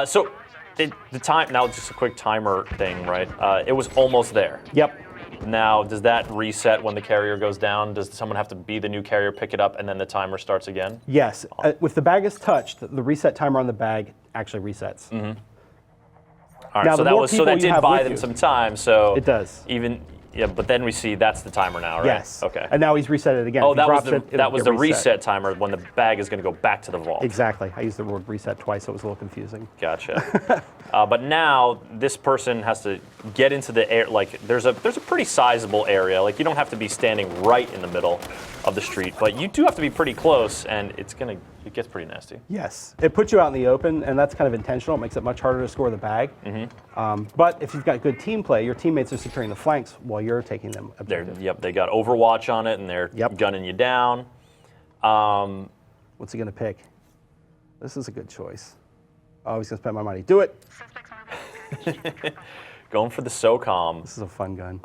[SPEAKER 1] So the time now, just a quick timer thing, right? It was almost there.
[SPEAKER 2] Yep.
[SPEAKER 1] Now, does that reset when the carrier goes down? Does someone have to be the new carrier, pick it up, and then the timer starts again?
[SPEAKER 2] Yes. If the bag is touched, the reset timer on the bag actually resets.
[SPEAKER 1] Mm-hmm. All right,
[SPEAKER 2] now,
[SPEAKER 1] so that did buy them some time. So
[SPEAKER 2] it does.
[SPEAKER 1] Yeah, but then we see that's the timer now, right?
[SPEAKER 2] Yes.
[SPEAKER 1] Okay.
[SPEAKER 2] And now he's reset it again.
[SPEAKER 1] Oh, that was the reset timer when the bag is going to go back to the vault.
[SPEAKER 2] Exactly. I used the word reset twice, so it was a little confusing.
[SPEAKER 1] Gotcha. But now this person has to get into the air. Like there's a pretty sizable area. Like you don't have to be standing right in the middle of the street, but you do have to be pretty close, and it gets pretty nasty.
[SPEAKER 2] Yes. It puts you out in the open, and that's kind of intentional. It makes it much harder to score the bag. Mm-hmm. But if you've got good team play, your teammates are securing the flanks while you're taking them objective.
[SPEAKER 1] They got Overwatch on it, and they're gunning you down.
[SPEAKER 2] What's he going to pick? This is a good choice. Oh, he's going to spend my money. Do it.
[SPEAKER 1] Going for the SOCOM.
[SPEAKER 2] This is a fun gun.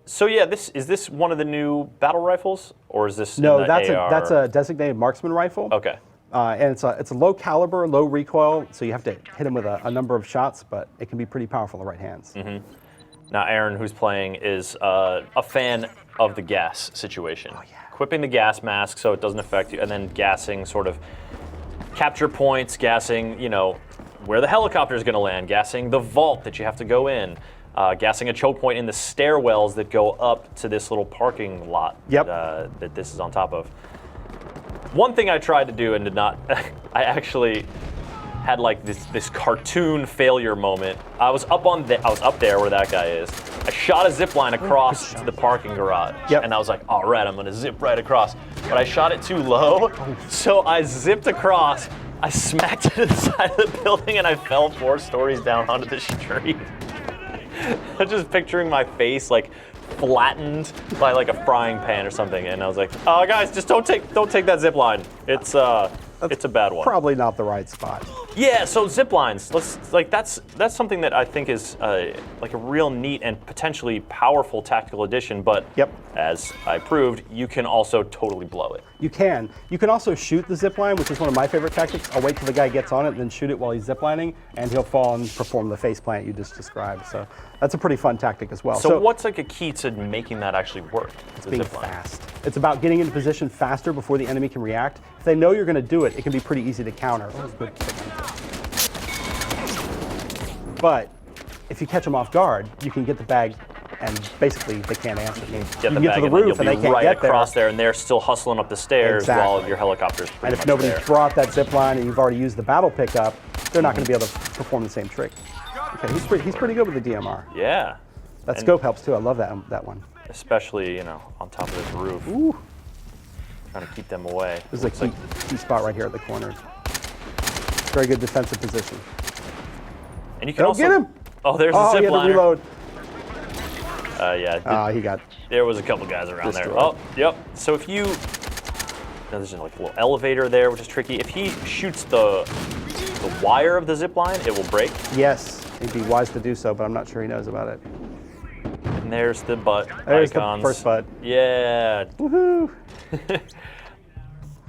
[SPEAKER 1] So yeah, is this one of the new battle rifles, or is this
[SPEAKER 2] no?
[SPEAKER 1] That's
[SPEAKER 2] a designated marksman rifle.
[SPEAKER 1] Okay.
[SPEAKER 2] And it's a low caliber, low recoil, so you have to hit him with a number of shots, but it can be pretty powerful in the right hands.
[SPEAKER 1] Mm-hmm. Now, Aaron, who's playing, is a fan of the gas situation.
[SPEAKER 2] Oh, yeah.
[SPEAKER 1] Equipping the gas mask so it doesn't affect you, and then gassing sort of capture points, gassing, where the helicopter is going to land, gassing the vault that you have to go in, gassing a choke point in the stairwells that go up to this little parking lot that this is on top of. One thing I tried to do and did not, I actually had like this cartoon failure moment. I was up there where that guy is. I shot a zip line across to the parking garage, and I was like, all right, I'm gonna zip right across. But I shot it too low, so I zipped across. I smacked it to the side of the building, and I fell 4 stories down onto the street. I'm just picturing my face like flattened by like a frying pan or something, and I was like, "Oh, guys, just don't take that zip line. It's a bad one."
[SPEAKER 2] Probably not the right spot.
[SPEAKER 1] Yeah, so zip lines. That's something that I think is like a real neat and potentially powerful tactical addition. But as I proved, you can also totally blow it.
[SPEAKER 2] You can. You can also shoot the zip line, which is one of my favorite tactics. I'll wait till the guy gets on it, and then shoot it while he's ziplining, and he'll fall and perform the face plant you just described. So that's a pretty fun tactic as well.
[SPEAKER 1] So what's like a key to making that actually work?
[SPEAKER 2] It's being fast. It's about getting into position faster before the enemy can react. If they know you're going to do it, it can be pretty easy to counter. But if you catch them off guard, you can get the bag, and basically they can't answer. You can get to the roof, and they can't get
[SPEAKER 1] across there, and they're still hustling up the stairs while your helicopter's pretty much there.
[SPEAKER 2] And if nobody brought that zip line and you've already used the battle pickup, they're not going to be able to perform the same trick. Okay, he's pretty good with the DMR.
[SPEAKER 1] Yeah.
[SPEAKER 2] That scope helps too. I love that one.
[SPEAKER 1] Especially, on top of this roof.
[SPEAKER 2] Ooh.
[SPEAKER 1] Trying to keep them away.
[SPEAKER 2] There's a key spot right here at the corners. Very good defensive position.
[SPEAKER 1] And you can also
[SPEAKER 2] get him.
[SPEAKER 1] Oh, there's a
[SPEAKER 2] Oh, he
[SPEAKER 1] zip
[SPEAKER 2] had to
[SPEAKER 1] liner.
[SPEAKER 2] reload.
[SPEAKER 1] Yeah.
[SPEAKER 2] He got.
[SPEAKER 1] There was a couple guys around there.
[SPEAKER 2] Destroyed.
[SPEAKER 1] Oh, yep. So if you, now there's like a little elevator there, which is tricky. If he shoots the wire of the zip line, it will break.
[SPEAKER 2] Yes, he'd be wise to do so, but I'm not sure he knows about it.
[SPEAKER 1] And there's the butt
[SPEAKER 2] There's
[SPEAKER 1] icons.
[SPEAKER 2] the first butt.
[SPEAKER 1] Yeah.
[SPEAKER 2] Woohoo!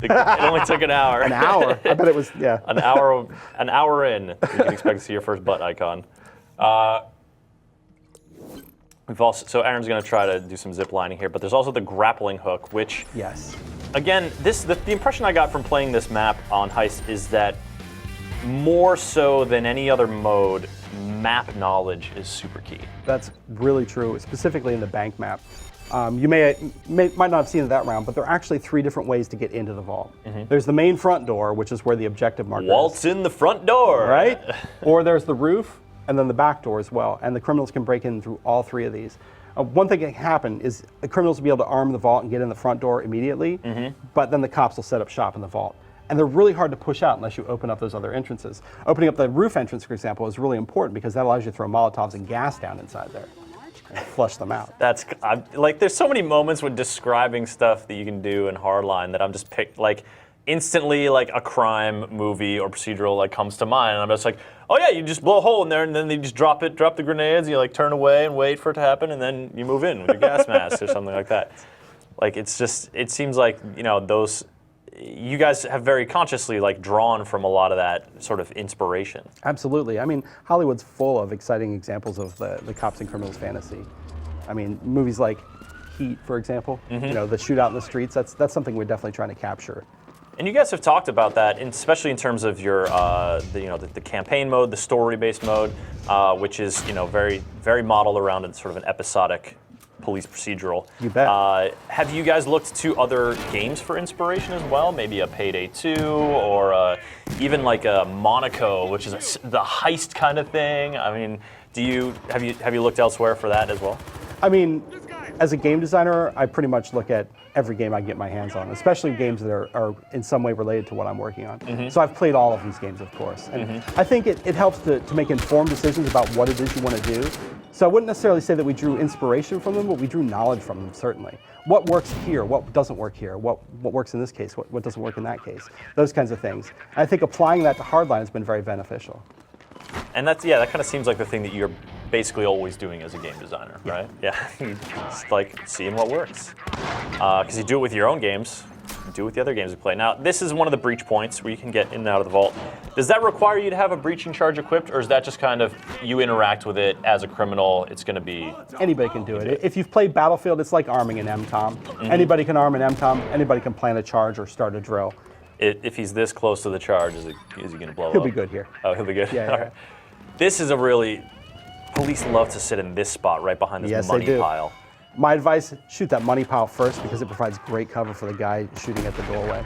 [SPEAKER 1] It only took an hour.
[SPEAKER 2] An hour. I bet it was. Yeah.
[SPEAKER 1] An hour in, you can expect to see your first butt icon. So Aaron's going to try to do some zip lining here, but there's also the grappling hook, which,
[SPEAKER 2] Yes.
[SPEAKER 1] again, the impression I got from playing this map on Heist is that more so than any other mode, map knowledge is super key.
[SPEAKER 2] That's really true, specifically in the bank map. You might not have seen it that round, but there are actually 3 different ways to get into the vault. There's the main front door, which is where the objective marker
[SPEAKER 1] Waltz
[SPEAKER 2] is.
[SPEAKER 1] in the front door.
[SPEAKER 2] Right? Or there's the roof, and then the back door as well. And the criminals can break in through all 3 of these. One thing that can happen is the criminals will be able to arm the vault and get in the front door immediately, but then the cops will set up shop in the vault. And they're really hard to push out unless you open up those other entrances. Opening up the roof entrance, for example, is really important because that allows you to throw Molotovs and gas down inside there and flush them out.
[SPEAKER 1] That's like, there's so many moments when describing stuff that you can do in Hardline that I'm just instantly like a crime movie or procedural like comes to mind, and I'm just like, oh yeah, you just blow a hole in there, and then they just drop the grenades, and you like turn away and wait for it to happen, and then you move in with your gas mask or something like that. Like it seems like those. You guys have very consciously like drawn from a lot of that sort of inspiration.
[SPEAKER 2] Absolutely. I mean, Hollywood's full of exciting examples of the cops and criminals fantasy. I mean, movies like Heat, for example, the shootout in the streets, that's something we're definitely trying to capture.
[SPEAKER 1] And you guys have talked about that, especially in terms of your, the campaign mode, the story-based mode, which is, very, very modeled around a sort of an episodic police procedural.
[SPEAKER 2] You bet.
[SPEAKER 1] Have you guys looked to other games for inspiration as well? Maybe a Payday 2, or even like a Monaco, which is the heist kind of thing. I mean, have you looked elsewhere for that as well?
[SPEAKER 2] I mean, as a game designer, I pretty much look at every game I can get my hands on, especially games that are in some way related to what I'm working on. So I've played all of these games, of course. And I think it helps to make informed decisions about what it is you want to do. So I wouldn't necessarily say that we drew inspiration from them, but we drew knowledge from them, certainly. What works here? What doesn't work here? What works in this case? What doesn't work in that case? Those kinds of things. And I think applying that to Hardline has been very beneficial.
[SPEAKER 1] And that kind of seems like the thing that you're basically always doing as a game designer, right? Yeah, just like seeing what works. Because you do it with your own games, you do it with the other games you play. Now, this is one of the breach points where you can get in and out of the vault. Does that require you to have a breaching charge equipped, or is that just kind of you interact with it as a criminal? It's going to be...
[SPEAKER 2] Anybody can do it. If you've played Battlefield, it's like arming an MTOM. Anybody can arm an MTOM. Anybody can plan a charge or start a drill.
[SPEAKER 1] If he's this close to the charge, is he going to blow up?
[SPEAKER 2] He'll be good here.
[SPEAKER 1] Oh, he'll be good?
[SPEAKER 2] Yeah.
[SPEAKER 1] All right. This is a really... Police love to sit in this spot right behind this money pile.
[SPEAKER 2] My advice, shoot that money pile first because it provides great cover for the guy shooting at the doorway.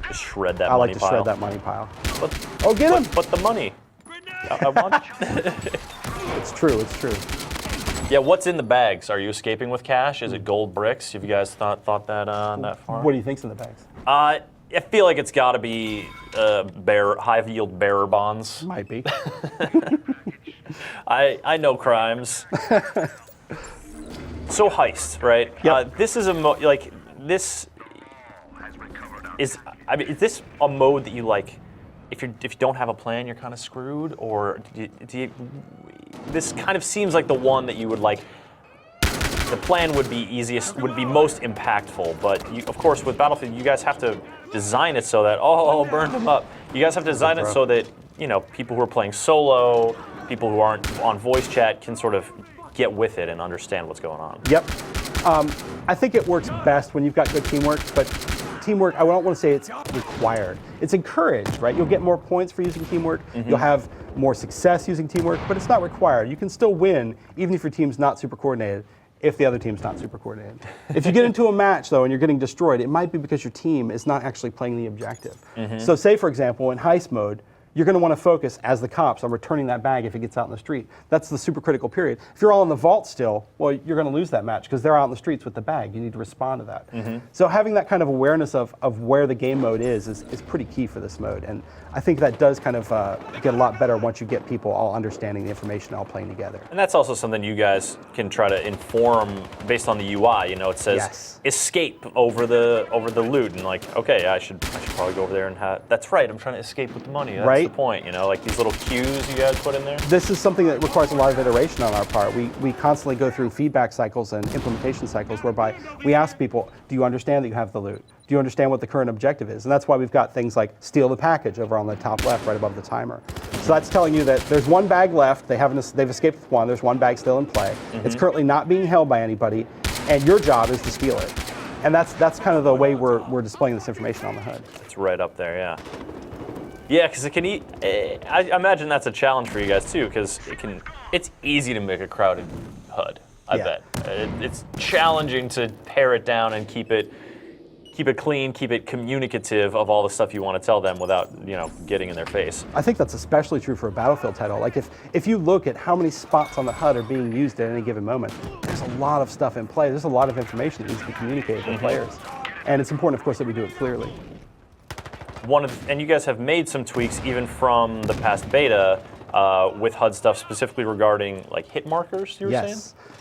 [SPEAKER 1] Just shred that
[SPEAKER 2] I
[SPEAKER 1] money
[SPEAKER 2] like to
[SPEAKER 1] pile.
[SPEAKER 2] shred that money pile.
[SPEAKER 1] Oh,
[SPEAKER 2] get him!
[SPEAKER 1] But the money. I want...
[SPEAKER 2] It's true, it's true.
[SPEAKER 1] Yeah, what's in the bags? Are you escaping with cash? Is it gold bricks? Have you guys thought that that far?
[SPEAKER 2] What do you think's in the bags?
[SPEAKER 1] I feel like it's got to be high-yield bearer bonds.
[SPEAKER 2] Might be.
[SPEAKER 1] I know crimes. So heist, right?
[SPEAKER 2] Yep.
[SPEAKER 1] This is this is. I mean, is this a mode that you like? If you don't have a plan, you're kind of screwed, or this kind of seems like the one that you would like. The plan would be would be most impactful, but of course with Battlefield, you guys have to design it so that burn them up. You guys have to design it so that people who are playing solo, people who aren't on voice chat can sort of get with it and understand what's going on.
[SPEAKER 2] Yep. I think it works best when you've got good teamwork, but teamwork, I don't want to say it's required. It's encouraged, right? You'll get more points for using teamwork. You'll have more success using teamwork, but it's not required. You can still win even if your team's not super coordinated, if the other team's not super coordinated. If you get into a match, though, and you're getting destroyed, it might be because your team is not actually playing the objective. So say, for example, in heist mode, you're going to want to focus as the cops on returning that bag if it gets out in the street. That's the super critical period. If you're all in the vault still, well, you're going to lose that match because they're out in the streets with the bag. You need to respond to that. So having that kind of awareness of where the game mode is pretty key for this mode. And I think that does kind of get a lot better once you get people all understanding the information, all playing together.
[SPEAKER 1] And that's also something you guys can try to inform based on the UI. You know, it says escape over the loot, and like, okay, I should probably go over there and have. That's right. I'm trying to escape with the money. That's the point. You know, like these little cues you guys put in there.
[SPEAKER 2] This is something that requires a lot of iteration on our part. We constantly go through feedback cycles and implementation cycles whereby we ask people, do you understand that you have the loot? Do you understand what the current objective is? And that's why we've got things like steal the package over on the top left, right above the timer. So that's telling you that there's one bag left. They've escaped with one. There's one bag still in play. It's currently not being held by anybody, and your job is to steal it. And that's kind of the way we're displaying this information on the HUD.
[SPEAKER 1] It's right up there, yeah. Yeah, because it can eat. I imagine that's a challenge for you guys too, because it's easy to make a crowded HUD. I bet it's challenging to pare it down and keep it clean, keep it communicative of all the stuff you want to tell them without, getting in their face.
[SPEAKER 2] I think that's especially true for a Battlefield title. Like if you look at how many spots on the HUD are being used at any given moment, there's a lot of stuff in play. There's a lot of information that needs to be communicated to players. And it's important, of course, that we do it clearly.
[SPEAKER 1] And you guys have made some tweaks even from the past beta with HUD stuff, specifically regarding like hit markers, you were saying?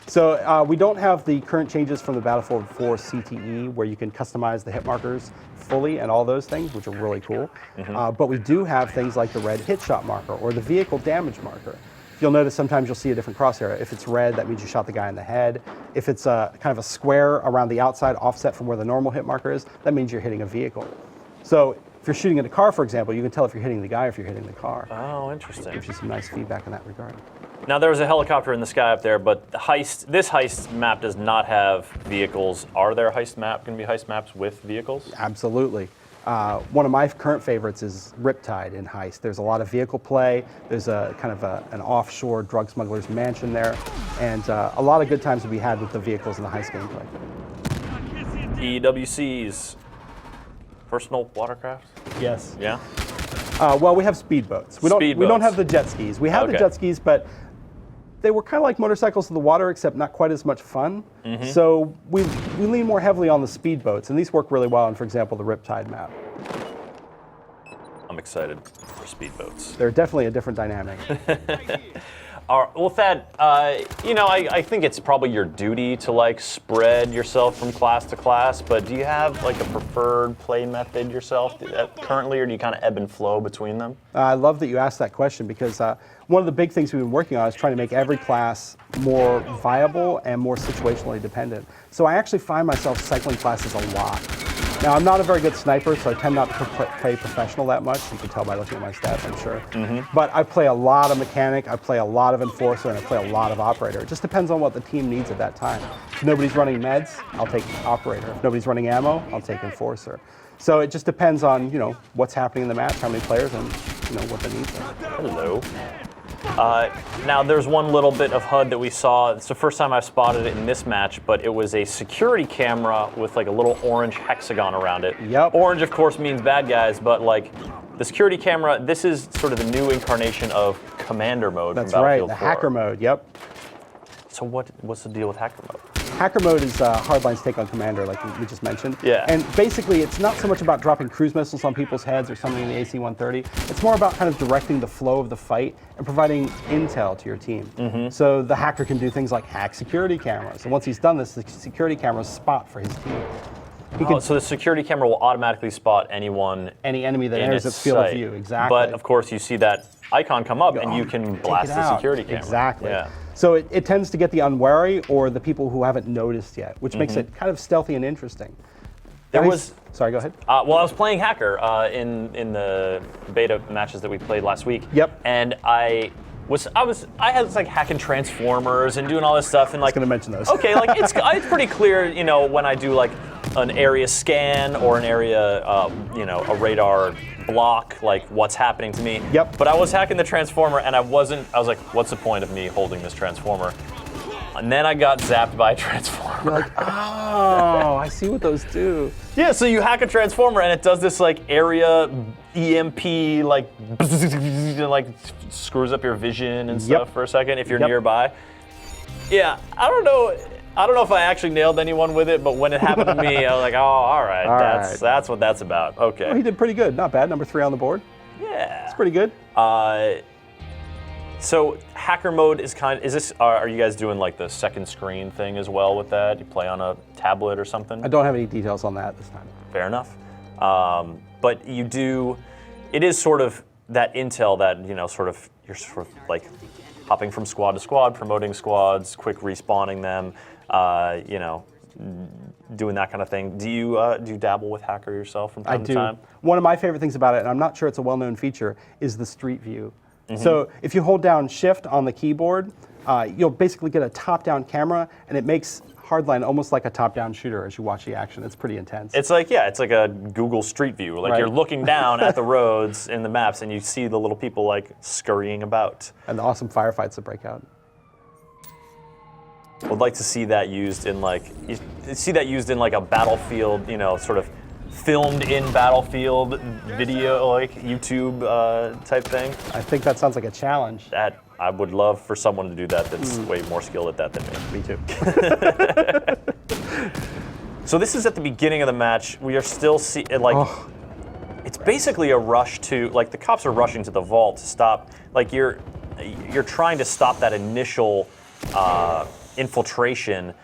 [SPEAKER 2] So we don't have the current changes from the Battlefield 4 CTE where you can customize the hit markers fully and all those things, which are really cool. But we do have things like the red hit shot marker or the vehicle damage marker. You'll notice sometimes you'll see a different crosshair. If it's red, that means you shot the guy in the head. If it's kind of a square around the outside offset from where the normal hit marker is, that means you're hitting a vehicle. So if you're shooting at a car, for example, you can tell if you're hitting the guy or if you're hitting the car.
[SPEAKER 1] Oh, interesting.
[SPEAKER 2] It gives you some nice feedback in that regard.
[SPEAKER 1] Now, there was a helicopter in the sky up there, but this heist map does not have vehicles. Are there going to be heist maps with vehicles?
[SPEAKER 2] Absolutely. One of my current favorites is Riptide in Heist. There's a lot of vehicle play. There's a kind of an offshore drug smuggler's mansion there, and a lot of good times to be had with the vehicles in the Heist gameplay.
[SPEAKER 1] PWCs, personal watercraft?
[SPEAKER 2] Yes.
[SPEAKER 1] Yeah.
[SPEAKER 2] Well, we have speedboats. We don't have the jet skis. We have the jet skis, but they were kind of like motorcycles in the water, except not quite as much fun. So we lean more heavily on the speedboats, and these work really well on, for example, the Riptide map.
[SPEAKER 1] I'm excited for speedboats.
[SPEAKER 2] They're definitely a different dynamic.
[SPEAKER 1] Well, Thad, I think it's probably your duty to like spread yourself from class to class, but do you have like a preferred play method yourself currently, or do you kind of ebb and flow between them?
[SPEAKER 2] I love that you asked that question because one of the big things we've been working on is trying to make every class more viable and more situationally dependent. So I actually find myself cycling classes a lot. Now, I'm not a very good sniper, so I tend not to play professional that much. You can tell by looking at my stats, I'm sure. But I play a lot of mechanic, I play a lot of enforcer, and I play a lot of operator. It just depends on what the team needs at that time. If nobody's running meds, I'll take operator. If nobody's running ammo, I'll take enforcer. So it just depends on, what's happening in the match, how many players, and, what the needs are.
[SPEAKER 1] Hello. Now, there's one little bit of HUD that we saw. It's the first time I've spotted it in this match, but it was a security camera with like a little orange hexagon around it.
[SPEAKER 2] Yep.
[SPEAKER 1] Orange, of course, means bad guys, but like the security camera, this is sort of the new incarnation of commander mode from Battlefield 4.
[SPEAKER 2] That's right, the hacker mode, yep.
[SPEAKER 1] So what's the deal with hacker mode?
[SPEAKER 2] Hacker mode is Hardline's take on Commander, like we just mentioned.
[SPEAKER 1] Yeah.
[SPEAKER 2] And basically, it's not so much about dropping cruise missiles on people's heads or something in the AC-130. It's more about kind of directing the flow of the fight and providing intel to your team. So the hacker can do things like hack security cameras. And once he's done this, the security cameras spot for his team.
[SPEAKER 1] So the security camera will automatically spot any
[SPEAKER 2] enemy that enters its field of view, exactly.
[SPEAKER 1] But of course, you see that icon come up, and you can blast the security camera.
[SPEAKER 2] Exactly.
[SPEAKER 1] Yeah.
[SPEAKER 2] So it tends to get the unwary or the people who haven't noticed yet, which makes it kind of stealthy and interesting. Sorry, go ahead.
[SPEAKER 1] Well, I was playing hacker in the beta matches that we played last week.
[SPEAKER 2] Yep.
[SPEAKER 1] And I had like hacking transformers and doing all this stuff, and like.
[SPEAKER 2] I was going to mention those.
[SPEAKER 1] Okay, like it's pretty clear, when I do like an area scan or an area, a radar block, like what's happening to me.
[SPEAKER 2] Yep.
[SPEAKER 1] But I was hacking the transformer, and I was like, what's the point of me holding this transformer? And then I got zapped by a transformer.
[SPEAKER 2] You're like, oh, I see what those do.
[SPEAKER 1] Yeah, so you hack a transformer and it does this like area EMP like screws up your vision and stuff for a second if you're nearby. Yeah, I don't know if I actually nailed anyone with it, but when it happened to me, I was like, oh, all right, that's what that's about. Okay.
[SPEAKER 2] Well, he did pretty good. Not bad. Number 3 on the board.
[SPEAKER 1] Yeah.
[SPEAKER 2] It's pretty good.
[SPEAKER 1] So hacker mode is are you guys doing like the second screen thing as well with that? You play on a tablet or something?
[SPEAKER 2] I don't have any details on that this time.
[SPEAKER 1] Fair enough. But it is sort of that intel that, you're sort of like hopping from squad to squad, promoting squads, quick respawning them, doing that kind of thing. Do you dabble with hacker yourself from time to time?
[SPEAKER 2] One of my favorite things about it, and I'm not sure it's a well-known feature, is the street view. So if you hold down Shift on the keyboard, you'll basically get a top-down camera, and it makes Hardline almost like a top-down shooter as you watch the action. It's pretty intense.
[SPEAKER 1] It's like a Google Street View. Like you're looking down at the roads in the maps, and you see the little people like scurrying about.
[SPEAKER 2] And the awesome firefights that break out.
[SPEAKER 1] Would like to see that used in like a Battlefield, sort of filmed in Battlefield video, like YouTube type thing.
[SPEAKER 2] I think that sounds like a challenge.
[SPEAKER 1] That I would love for someone to do that that's way more skilled at that than me.
[SPEAKER 2] Me too.
[SPEAKER 1] So this is at the beginning of the match. We are still it's basically a rush to, like, the cops are rushing to the vault to stop. Like you're trying to stop that initial infiltration.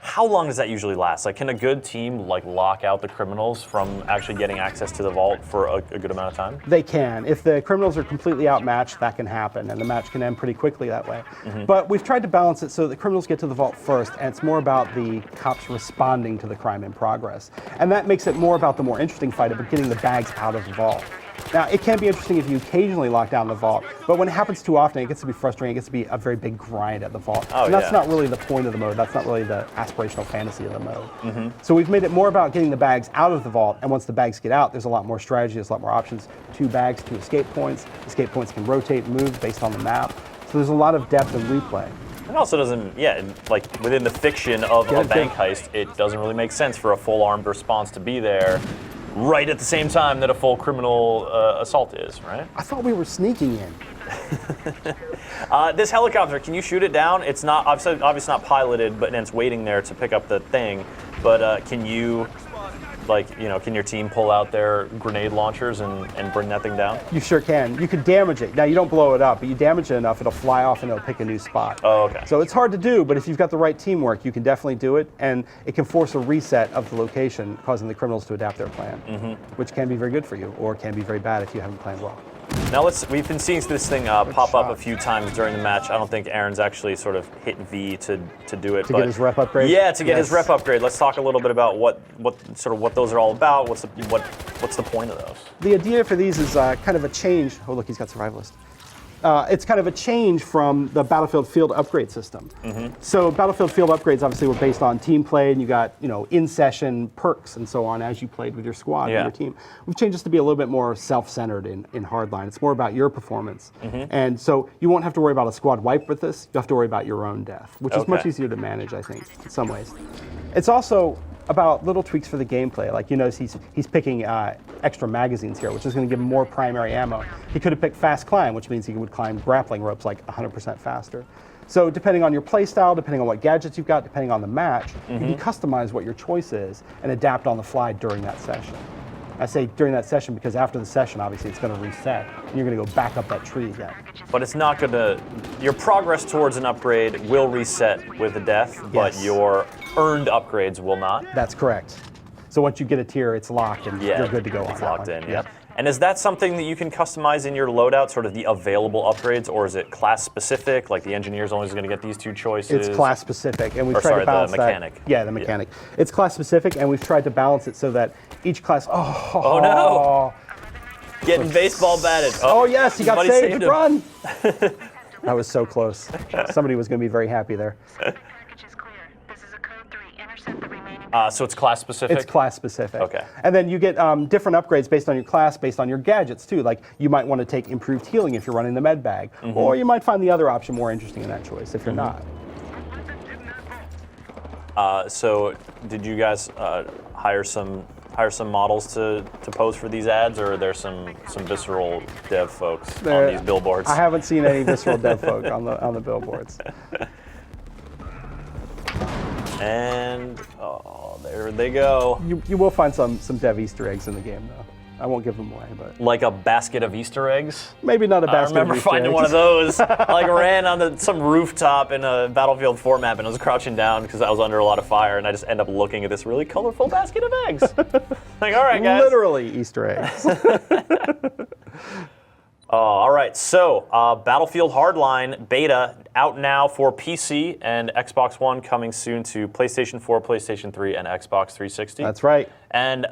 [SPEAKER 1] How long does that usually last? Like, can a good team lock out the criminals from actually getting access to the vault for a good amount of time?
[SPEAKER 2] They can. If the criminals are completely outmatched, that can happen, and the match can end pretty quickly that way. But we've tried to balance it so the criminals get to the vault first, and it's more about the cops responding to the crime in progress. And that makes it more about the more interesting fight of getting the bags out of the vault. Now, it can be interesting if you occasionally lock down the vault, but when it happens too often, it gets to be frustrating. It gets to be a very big grind at the vault. And that's not really the point of the mode. That's not really the aspirational fantasy of the mode. So we've made it more about getting the bags out of the vault, and once the bags get out, there's a lot more strategy, there's a lot more options. 2 bags, 2 escape points. Escape points can rotate and move based on the map. So there's a lot of depth and replay.
[SPEAKER 1] It also doesn't, within the fiction of a bank heist, it doesn't really make sense for a full armed response to be there right at the same time that a full criminal assault is, right?
[SPEAKER 2] I thought we were sneaking in.
[SPEAKER 1] This helicopter, can you shoot it down? It's not obviously not piloted, but it's waiting there to pick up the thing. But can you, can your team pull out their grenade launchers and bring that thing down?
[SPEAKER 2] You sure can. You could damage it. Now, you don't blow it up, but you damage it enough, it'll fly off and it'll pick a new spot.
[SPEAKER 1] Oh, okay.
[SPEAKER 2] So it's hard to do, but if you've got the right teamwork, you can definitely do it, and it can force a reset of the location, causing the criminals to adapt their plan, which can be very good for you, or can be very bad if you haven't planned well.
[SPEAKER 1] Now we've been seeing this thing pop up a few times during the match. I don't think Aaron's actually sort of hit V to do it.
[SPEAKER 2] To get his rep upgrade?
[SPEAKER 1] Yeah, to get his rep upgrade. Let's talk a little bit about what those are all about. What's the point of those?
[SPEAKER 2] The idea for these is kind of a change. Oh, look, he's got Survivalist. It's kind of a change from the Battlefield Field upgrade system. So Battlefield Field upgrades obviously were based on team play, and you got in-session perks and so on as you played with your squad and your team. We've changed this to be a little bit more self-centered in Hardline. It's more about your performance. And so you won't have to worry about a squad wipe with this. You have to worry about your own death, which is much easier to manage, I think, in some ways. It's also about little tweaks for the gameplay. Like, you notice he's picking extra magazines here, which is going to give him more primary ammo. He could have picked fast climb, which means he would climb grappling ropes like 100% faster. So depending on your play style, depending on what gadgets you've got, depending on the match, you can customize what your choice is and adapt on the fly during that session. I say during that session because after the session, obviously, it's going to reset, and you're going to go back up that tree again.
[SPEAKER 1] But it's not going to... Your progress towards an upgrade will reset with a death, but your earned upgrades will not?
[SPEAKER 2] That's correct. So once you get a tier, it's locked, and you're good to go on that one.
[SPEAKER 1] It's locked in, yeah. And is that something that you can customize in your loadout, sort of the available upgrades, or is it class specific? Like the engineer's only going to get these 2 choices?
[SPEAKER 2] It's class specific, and we've tried to balance
[SPEAKER 1] the mechanic.
[SPEAKER 2] that. Yeah, the mechanic. It's class specific, and we've tried to balance it so that each class.
[SPEAKER 1] Oh no! Getting baseball batted.
[SPEAKER 2] Oh yes, he got saved. Run! That was so close. Somebody was going to be very happy there.
[SPEAKER 1] So it's class specific?
[SPEAKER 2] It's class specific.
[SPEAKER 1] Okay.
[SPEAKER 2] And then you get different upgrades based on your class, based on your gadgets too. Like you might want to take improved healing if you're running the med bag, or you might find the other option more interesting in that choice if you're not.
[SPEAKER 1] So did you guys hire some models to pose for these ads, or are there some visceral dev folks on these billboards?
[SPEAKER 2] I haven't seen any visceral dev folk on the billboards.
[SPEAKER 1] And there they go.
[SPEAKER 2] You will find some dev Easter eggs in the game, though. I won't give them away, but
[SPEAKER 1] Like a basket of Easter eggs.
[SPEAKER 2] maybe not a basket.
[SPEAKER 1] I remember
[SPEAKER 2] of Easter
[SPEAKER 1] finding
[SPEAKER 2] eggs.
[SPEAKER 1] one of those. I ran on some rooftop in a Battlefield 4 map, and I was crouching down because I was under a lot of fire, and I just end up looking at this really colorful basket of eggs. Like, all right, guys.
[SPEAKER 2] Literally Easter eggs.
[SPEAKER 1] All right, so Battlefield Hardline beta out now for PC and Xbox One, coming soon to PlayStation 4, PlayStation 3, and Xbox 360.
[SPEAKER 2] That's right.
[SPEAKER 1] And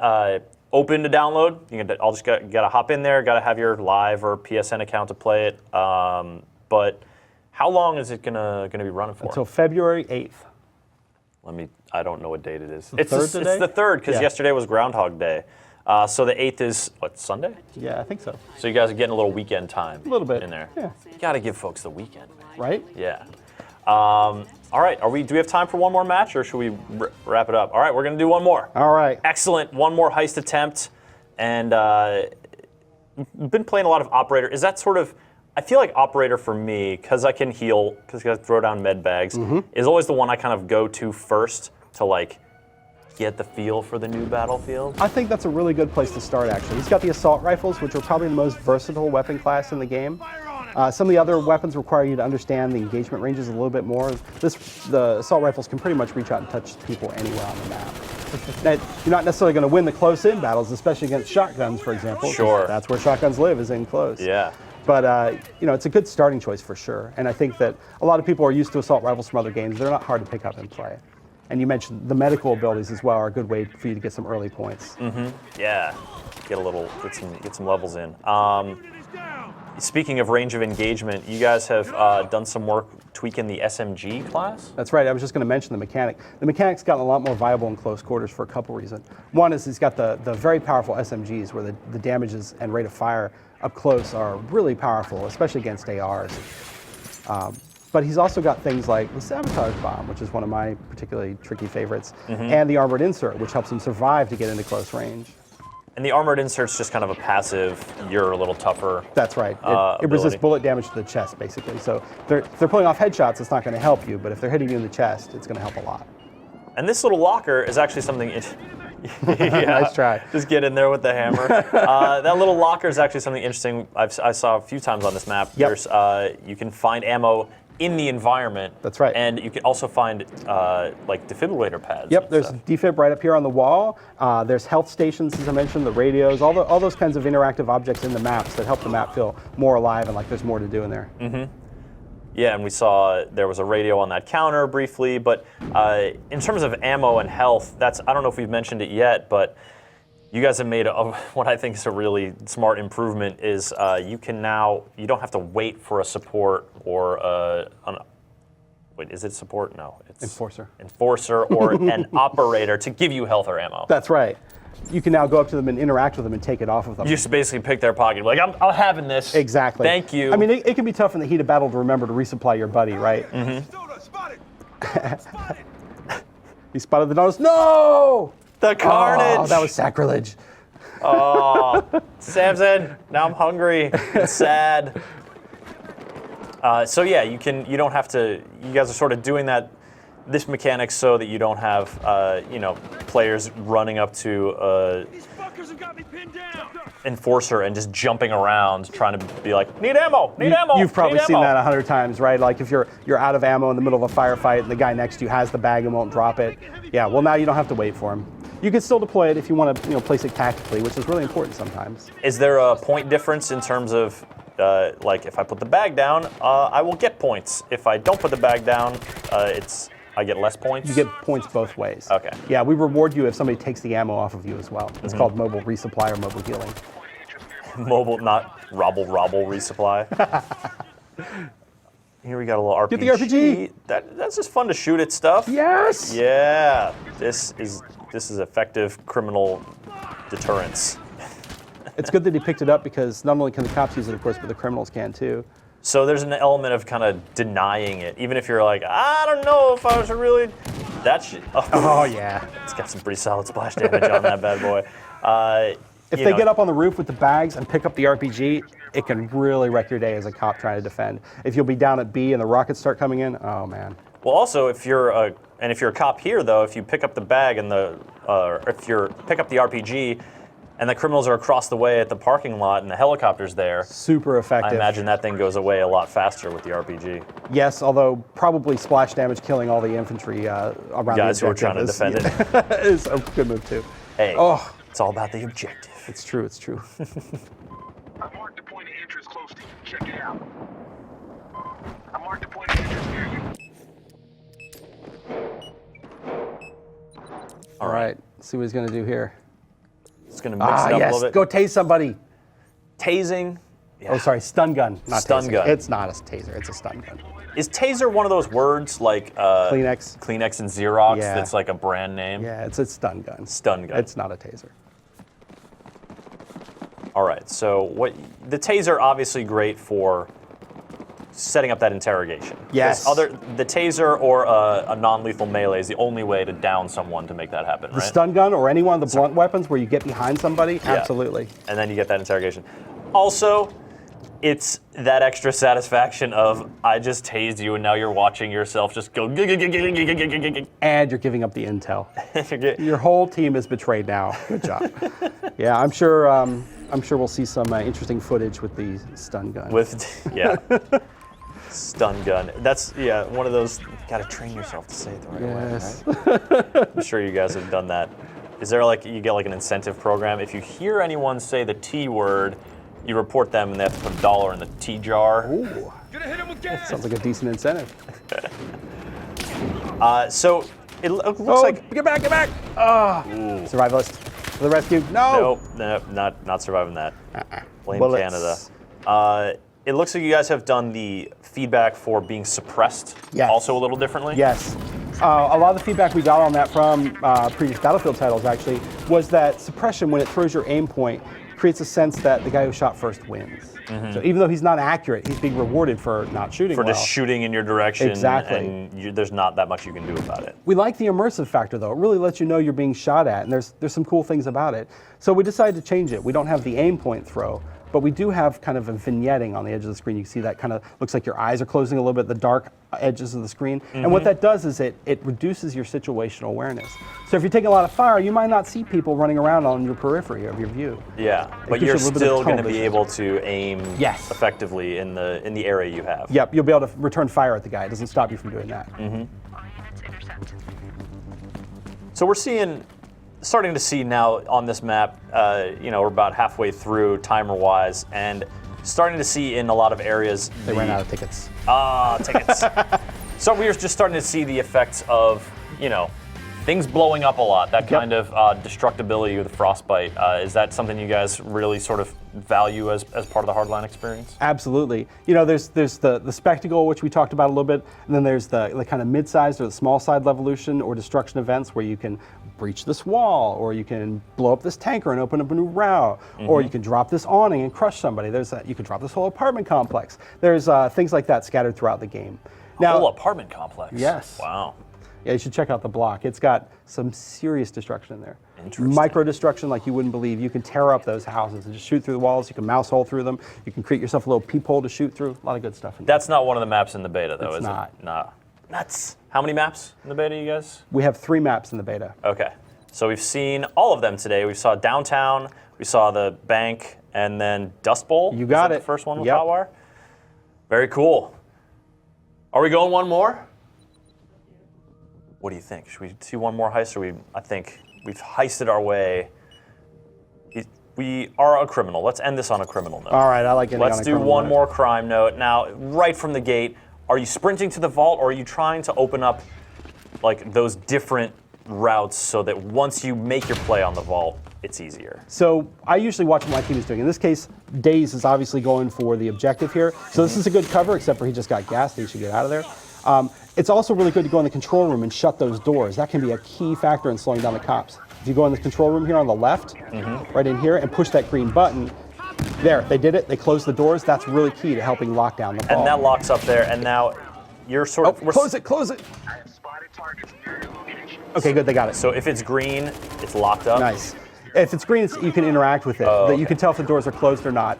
[SPEAKER 1] open to download. You gotta hop in there. Gotta have your Live or PSN account to play it. But how long is it gonna be running for?
[SPEAKER 2] Until February 8th.
[SPEAKER 1] I don't know what date it is.
[SPEAKER 2] It's
[SPEAKER 1] the 3rd because
[SPEAKER 2] Yeah.
[SPEAKER 1] yesterday was Groundhog Day. So the 8th is what, Sunday?
[SPEAKER 2] Yeah, I think so.
[SPEAKER 1] So you guys are getting a little weekend time.
[SPEAKER 2] A little bit
[SPEAKER 1] in there.
[SPEAKER 2] Yeah.
[SPEAKER 1] You gotta give folks the weekend, man.
[SPEAKER 2] Right?
[SPEAKER 1] Yeah. All right. Do we have time for one more match, or should we wrap it up? All right, we're gonna do one more.
[SPEAKER 2] All right.
[SPEAKER 1] Excellent. One more heist attempt, and been playing a lot of Operator. Is that sort of? I feel like Operator for me, because I can heal, because I throw down med bags, is always the one I kind of go to first to like get the feel for the new Battlefield.
[SPEAKER 2] I think that's a really good place to start, actually. He's got the assault rifles, which are probably the most versatile weapon class in the game. Some of the other weapons require you to understand the engagement ranges a little bit more. The assault rifles can pretty much reach out and touch people anywhere on the map. Now, you're not necessarily going to win the close-in battles, especially against shotguns, for example.
[SPEAKER 1] Sure.
[SPEAKER 2] That's where shotguns live, is in close.
[SPEAKER 1] Yeah.
[SPEAKER 2] But it's a good starting choice for sure. And I think that a lot of people are used to assault rifles from other games. They're not hard to pick up and play. And you mentioned the medical abilities as well are a good way for you to get some early points.
[SPEAKER 1] Yeah. Get some levels in. Speaking of range of engagement, you guys have done some work tweaking the SMG class?
[SPEAKER 2] That's right. I was just going to mention the mechanic. The mechanic's gotten a lot more viable in close quarters for a couple reasons. One is he's got the very powerful SMGs where the damages and rate of fire up close are really powerful, especially against ARs. But he's also got things like the Sabotage Bomb, which is one of my particularly tricky favorites, and the Armored Insert, which helps him survive to get into close range.
[SPEAKER 1] And the Armored Insert's just kind of a passive, you're a little tougher.
[SPEAKER 2] That's right. It resists bullet damage to the chest, basically. So if they're pulling off headshots, it's not going to help you, but if they're hitting you in the chest, it's going to help a lot.
[SPEAKER 1] And this little locker is actually something... Yeah,
[SPEAKER 2] nice try.
[SPEAKER 1] Just get in there with the hammer. That little locker is actually something interesting I saw a few times on this map.
[SPEAKER 2] Yep.
[SPEAKER 1] You can find ammo in the environment.
[SPEAKER 2] That's right.
[SPEAKER 1] And you can also find like defibrillator pads.
[SPEAKER 2] Yep, there's defib right up here on the wall. There's health stations, as I mentioned, the radios, all those kinds of interactive objects in the maps that help the map feel more alive and like there's more to do in there.
[SPEAKER 1] Yeah, and we saw there was a radio on that counter briefly, but in terms of ammo and health, I don't know if we've mentioned it yet, but you guys have made what I think is a really smart improvement is you don't have to wait for a support or wait, is it support? No, it's Enforcer or an operator to give you health or ammo.
[SPEAKER 2] That's right. You can now go up to them and interact with them and take it off of them.
[SPEAKER 1] You just basically pick their pocket, like, I'm having this.
[SPEAKER 2] Exactly.
[SPEAKER 1] Thank you.
[SPEAKER 2] I mean, it can be tough in the heat of battle to remember to resupply your buddy, right? He spotted the nose. No!
[SPEAKER 1] The carnage!
[SPEAKER 2] Oh, that was sacrilege.
[SPEAKER 1] Oh, Samson, now I'm hungry and sad. So yeah, you don't have to, you guys are sort of doing this mechanic so that you don't have, players running up to Enforcer and just jumping around trying to be like, need ammo, need ammo.
[SPEAKER 2] You've probably seen that 100 times, right? Like if you're out of ammo in the middle of a firefight and the guy next to you has the bag and won't drop it. Yeah, well now you don't have to wait for him. You can still deploy it if you want to, place it tactically, which is really important sometimes.
[SPEAKER 1] Is there a point difference in terms of, like if I put the bag down, I will get points. If I don't put the bag down, I get less points?
[SPEAKER 2] You get points both ways.
[SPEAKER 1] Okay.
[SPEAKER 2] Yeah, we reward you if somebody takes the ammo off of you as well. It's called mobile resupply or mobile healing.
[SPEAKER 1] Mobile, not robble resupply. Here we got a little RPG.
[SPEAKER 2] Get the RPG!
[SPEAKER 1] That's just fun to shoot at stuff.
[SPEAKER 2] Yes!
[SPEAKER 1] Yeah, this is effective criminal deterrence.
[SPEAKER 2] It's good that he picked it up because not only can the cops use it, of course, but the criminals can too.
[SPEAKER 1] So there's an element of kind of denying it, even if you're like, I don't know if I should really That shit.
[SPEAKER 2] Oh, yeah.
[SPEAKER 1] It's got some pretty solid splash damage on that bad boy.
[SPEAKER 2] If they get up on the roof with the bags and pick up the RPG, it can really wreck your day as a cop trying to defend. If you'll be down at B and the rockets start coming in, oh man.
[SPEAKER 1] Well, also if you're a cop here though, if you pick up the bag and pick up the RPG, and the criminals are across the way at the parking lot and the helicopter's there,
[SPEAKER 2] super effective.
[SPEAKER 1] I imagine that thing goes away a lot faster with the RPG.
[SPEAKER 2] Yes, although probably splash damage killing all the infantry around
[SPEAKER 1] guys
[SPEAKER 2] the
[SPEAKER 1] who are trying to defend it
[SPEAKER 2] is a good move too.
[SPEAKER 1] Hey, it's all about the objective.
[SPEAKER 2] It's true. It's true.
[SPEAKER 3] I marked the point of interest close to you. Check it out. I marked the point of interest near you.
[SPEAKER 2] All right. Let's see what he's gonna do here.
[SPEAKER 1] It's going to mix it up a little bit.
[SPEAKER 2] Go tase somebody.
[SPEAKER 1] Tasing.
[SPEAKER 2] Yeah. Oh, sorry, stun gun. Not
[SPEAKER 1] stun
[SPEAKER 2] tasing.
[SPEAKER 1] gun.
[SPEAKER 2] It's not a taser. It's a stun gun.
[SPEAKER 1] Is taser one of those words like Kleenex and Xerox that's like a brand name?
[SPEAKER 2] Yeah, it's a stun gun.
[SPEAKER 1] Stun gun.
[SPEAKER 2] It's not a taser.
[SPEAKER 1] All right, so the taser obviously great for setting up that interrogation.
[SPEAKER 2] Yes.
[SPEAKER 1] The taser or a non-lethal melee is the only way to down someone to make that happen,
[SPEAKER 2] The
[SPEAKER 1] right?
[SPEAKER 2] stun gun or any one of the blunt weapons where you get behind somebody, absolutely.
[SPEAKER 1] And then you get that interrogation. Also, it's that extra satisfaction of I just tased you and now you're watching yourself just go.
[SPEAKER 2] And you're giving up the intel. Your whole team is betrayed now. Good job. Yeah, I'm sure we'll see some interesting footage with the stun gun.
[SPEAKER 1] Stun gun. That's one of those. Got to train yourself to say it the right way. Right? I'm sure you guys have done that. Is there you get an incentive program? If you hear anyone say the T word, you report them and they have to put $1 in the T jar.
[SPEAKER 2] Ooh. That sounds like a decent incentive.
[SPEAKER 1] So it looks like
[SPEAKER 2] get back! Survivalist for the rescue. No.
[SPEAKER 1] Nope, not surviving that. Blame
[SPEAKER 2] Bullets.
[SPEAKER 1] Canada. It looks like you guys have done the feedback for being suppressed also a little differently.
[SPEAKER 2] Yes. A lot of the feedback we got on that from previous Battlefield titles actually was that suppression, when it throws your aim point, creates a sense that the guy who shot first wins. Mm-hmm. So even though he's not accurate, he's being rewarded for not shooting well.
[SPEAKER 1] For just shooting in your direction.
[SPEAKER 2] Exactly.
[SPEAKER 1] And there's not that much you can do about it.
[SPEAKER 2] We like the immersive factor though. It really lets you know you're being shot at, and there's some cool things about it. So we decided to change it. We don't have the aim point throw, but we do have kind of a vignetting on the edge of the screen. You can see that kind of looks like your eyes are closing a little bit, the dark edges of the screen. Mm-hmm. And what that does is it reduces your situational awareness. So if you're taking a lot of fire, you might not see people running around on your periphery of your view.
[SPEAKER 1] Yeah, but you're still going to be able to aim effectively in the area you have.
[SPEAKER 2] Yep, you'll be able to return fire at the guy. It doesn't stop you from doing that.
[SPEAKER 1] Mm-hmm. So we're starting to see now on this map, we're about halfway through timer-wise, and starting to see in a lot of areas
[SPEAKER 2] they ran out of tickets.
[SPEAKER 1] Tickets. So we're just starting to see the effects of, things blowing up a lot, that kind of destructibility with the frostbite. Is that something you guys really sort of value as part of the Hardline experience?
[SPEAKER 2] Absolutely. There's the spectacle, which we talked about a little bit, and then there's the kind of mid-sized or the small side levolution or destruction events where you can breach this wall, or you can blow up this tanker and open up a new route, or you can drop this awning and crush somebody. You can drop this whole apartment complex. There's things like that scattered throughout the game.
[SPEAKER 1] Now, whole apartment complex?
[SPEAKER 2] Yes.
[SPEAKER 1] Wow.
[SPEAKER 2] Yeah, you should check out the block. It's got some serious destruction in there.
[SPEAKER 1] Interesting.
[SPEAKER 2] Micro destruction like you wouldn't believe. You can tear up those houses and just shoot through the walls. You can mouse hole through them. You can create yourself a little peephole to shoot through. A lot of good stuff in there.
[SPEAKER 1] That's not one of the maps in the beta, though,
[SPEAKER 2] It's
[SPEAKER 1] is
[SPEAKER 2] not.
[SPEAKER 1] it? Nah. Nuts. How many maps in the beta, you guys?
[SPEAKER 2] We have 3 maps in the beta.
[SPEAKER 1] Okay. So we've seen all of them today. We saw downtown, we saw the bank, and then Dust Bowl.
[SPEAKER 2] You got
[SPEAKER 1] Is that
[SPEAKER 2] it.
[SPEAKER 1] The first one with Hotwire? Very cool. Are we going one more? What do you think? Should we see one more heist, or I think we've heisted our way. We are a criminal. Let's end this on a criminal note.
[SPEAKER 2] All right, I like it.
[SPEAKER 1] Let's do one more crime note. Now, right from the gate, are you sprinting to the vault, or are you trying to open up those different routes so that once you make your play on the vault, it's easier?
[SPEAKER 2] So I usually watch what my team is doing. In this case, Daze is obviously going for the objective here. So this is a good cover, except for he just got gassed. He should get out of there. It's also really good to go in the control room and shut those doors. That can be a key factor in slowing down the cops. If you go in the control room here on the left, right in here, and push that green button, there, they did it. They closed the doors. That's really key to helping lock down the vault.
[SPEAKER 1] And that locks up there, and now you're sort of...
[SPEAKER 2] Close it.
[SPEAKER 3] Spotted targets near your location.
[SPEAKER 2] Okay, good, they got it.
[SPEAKER 1] So if it's green, it's locked up?
[SPEAKER 2] Nice. If it's green, you can interact with it.
[SPEAKER 1] Oh,
[SPEAKER 2] You can tell if the doors are closed or not,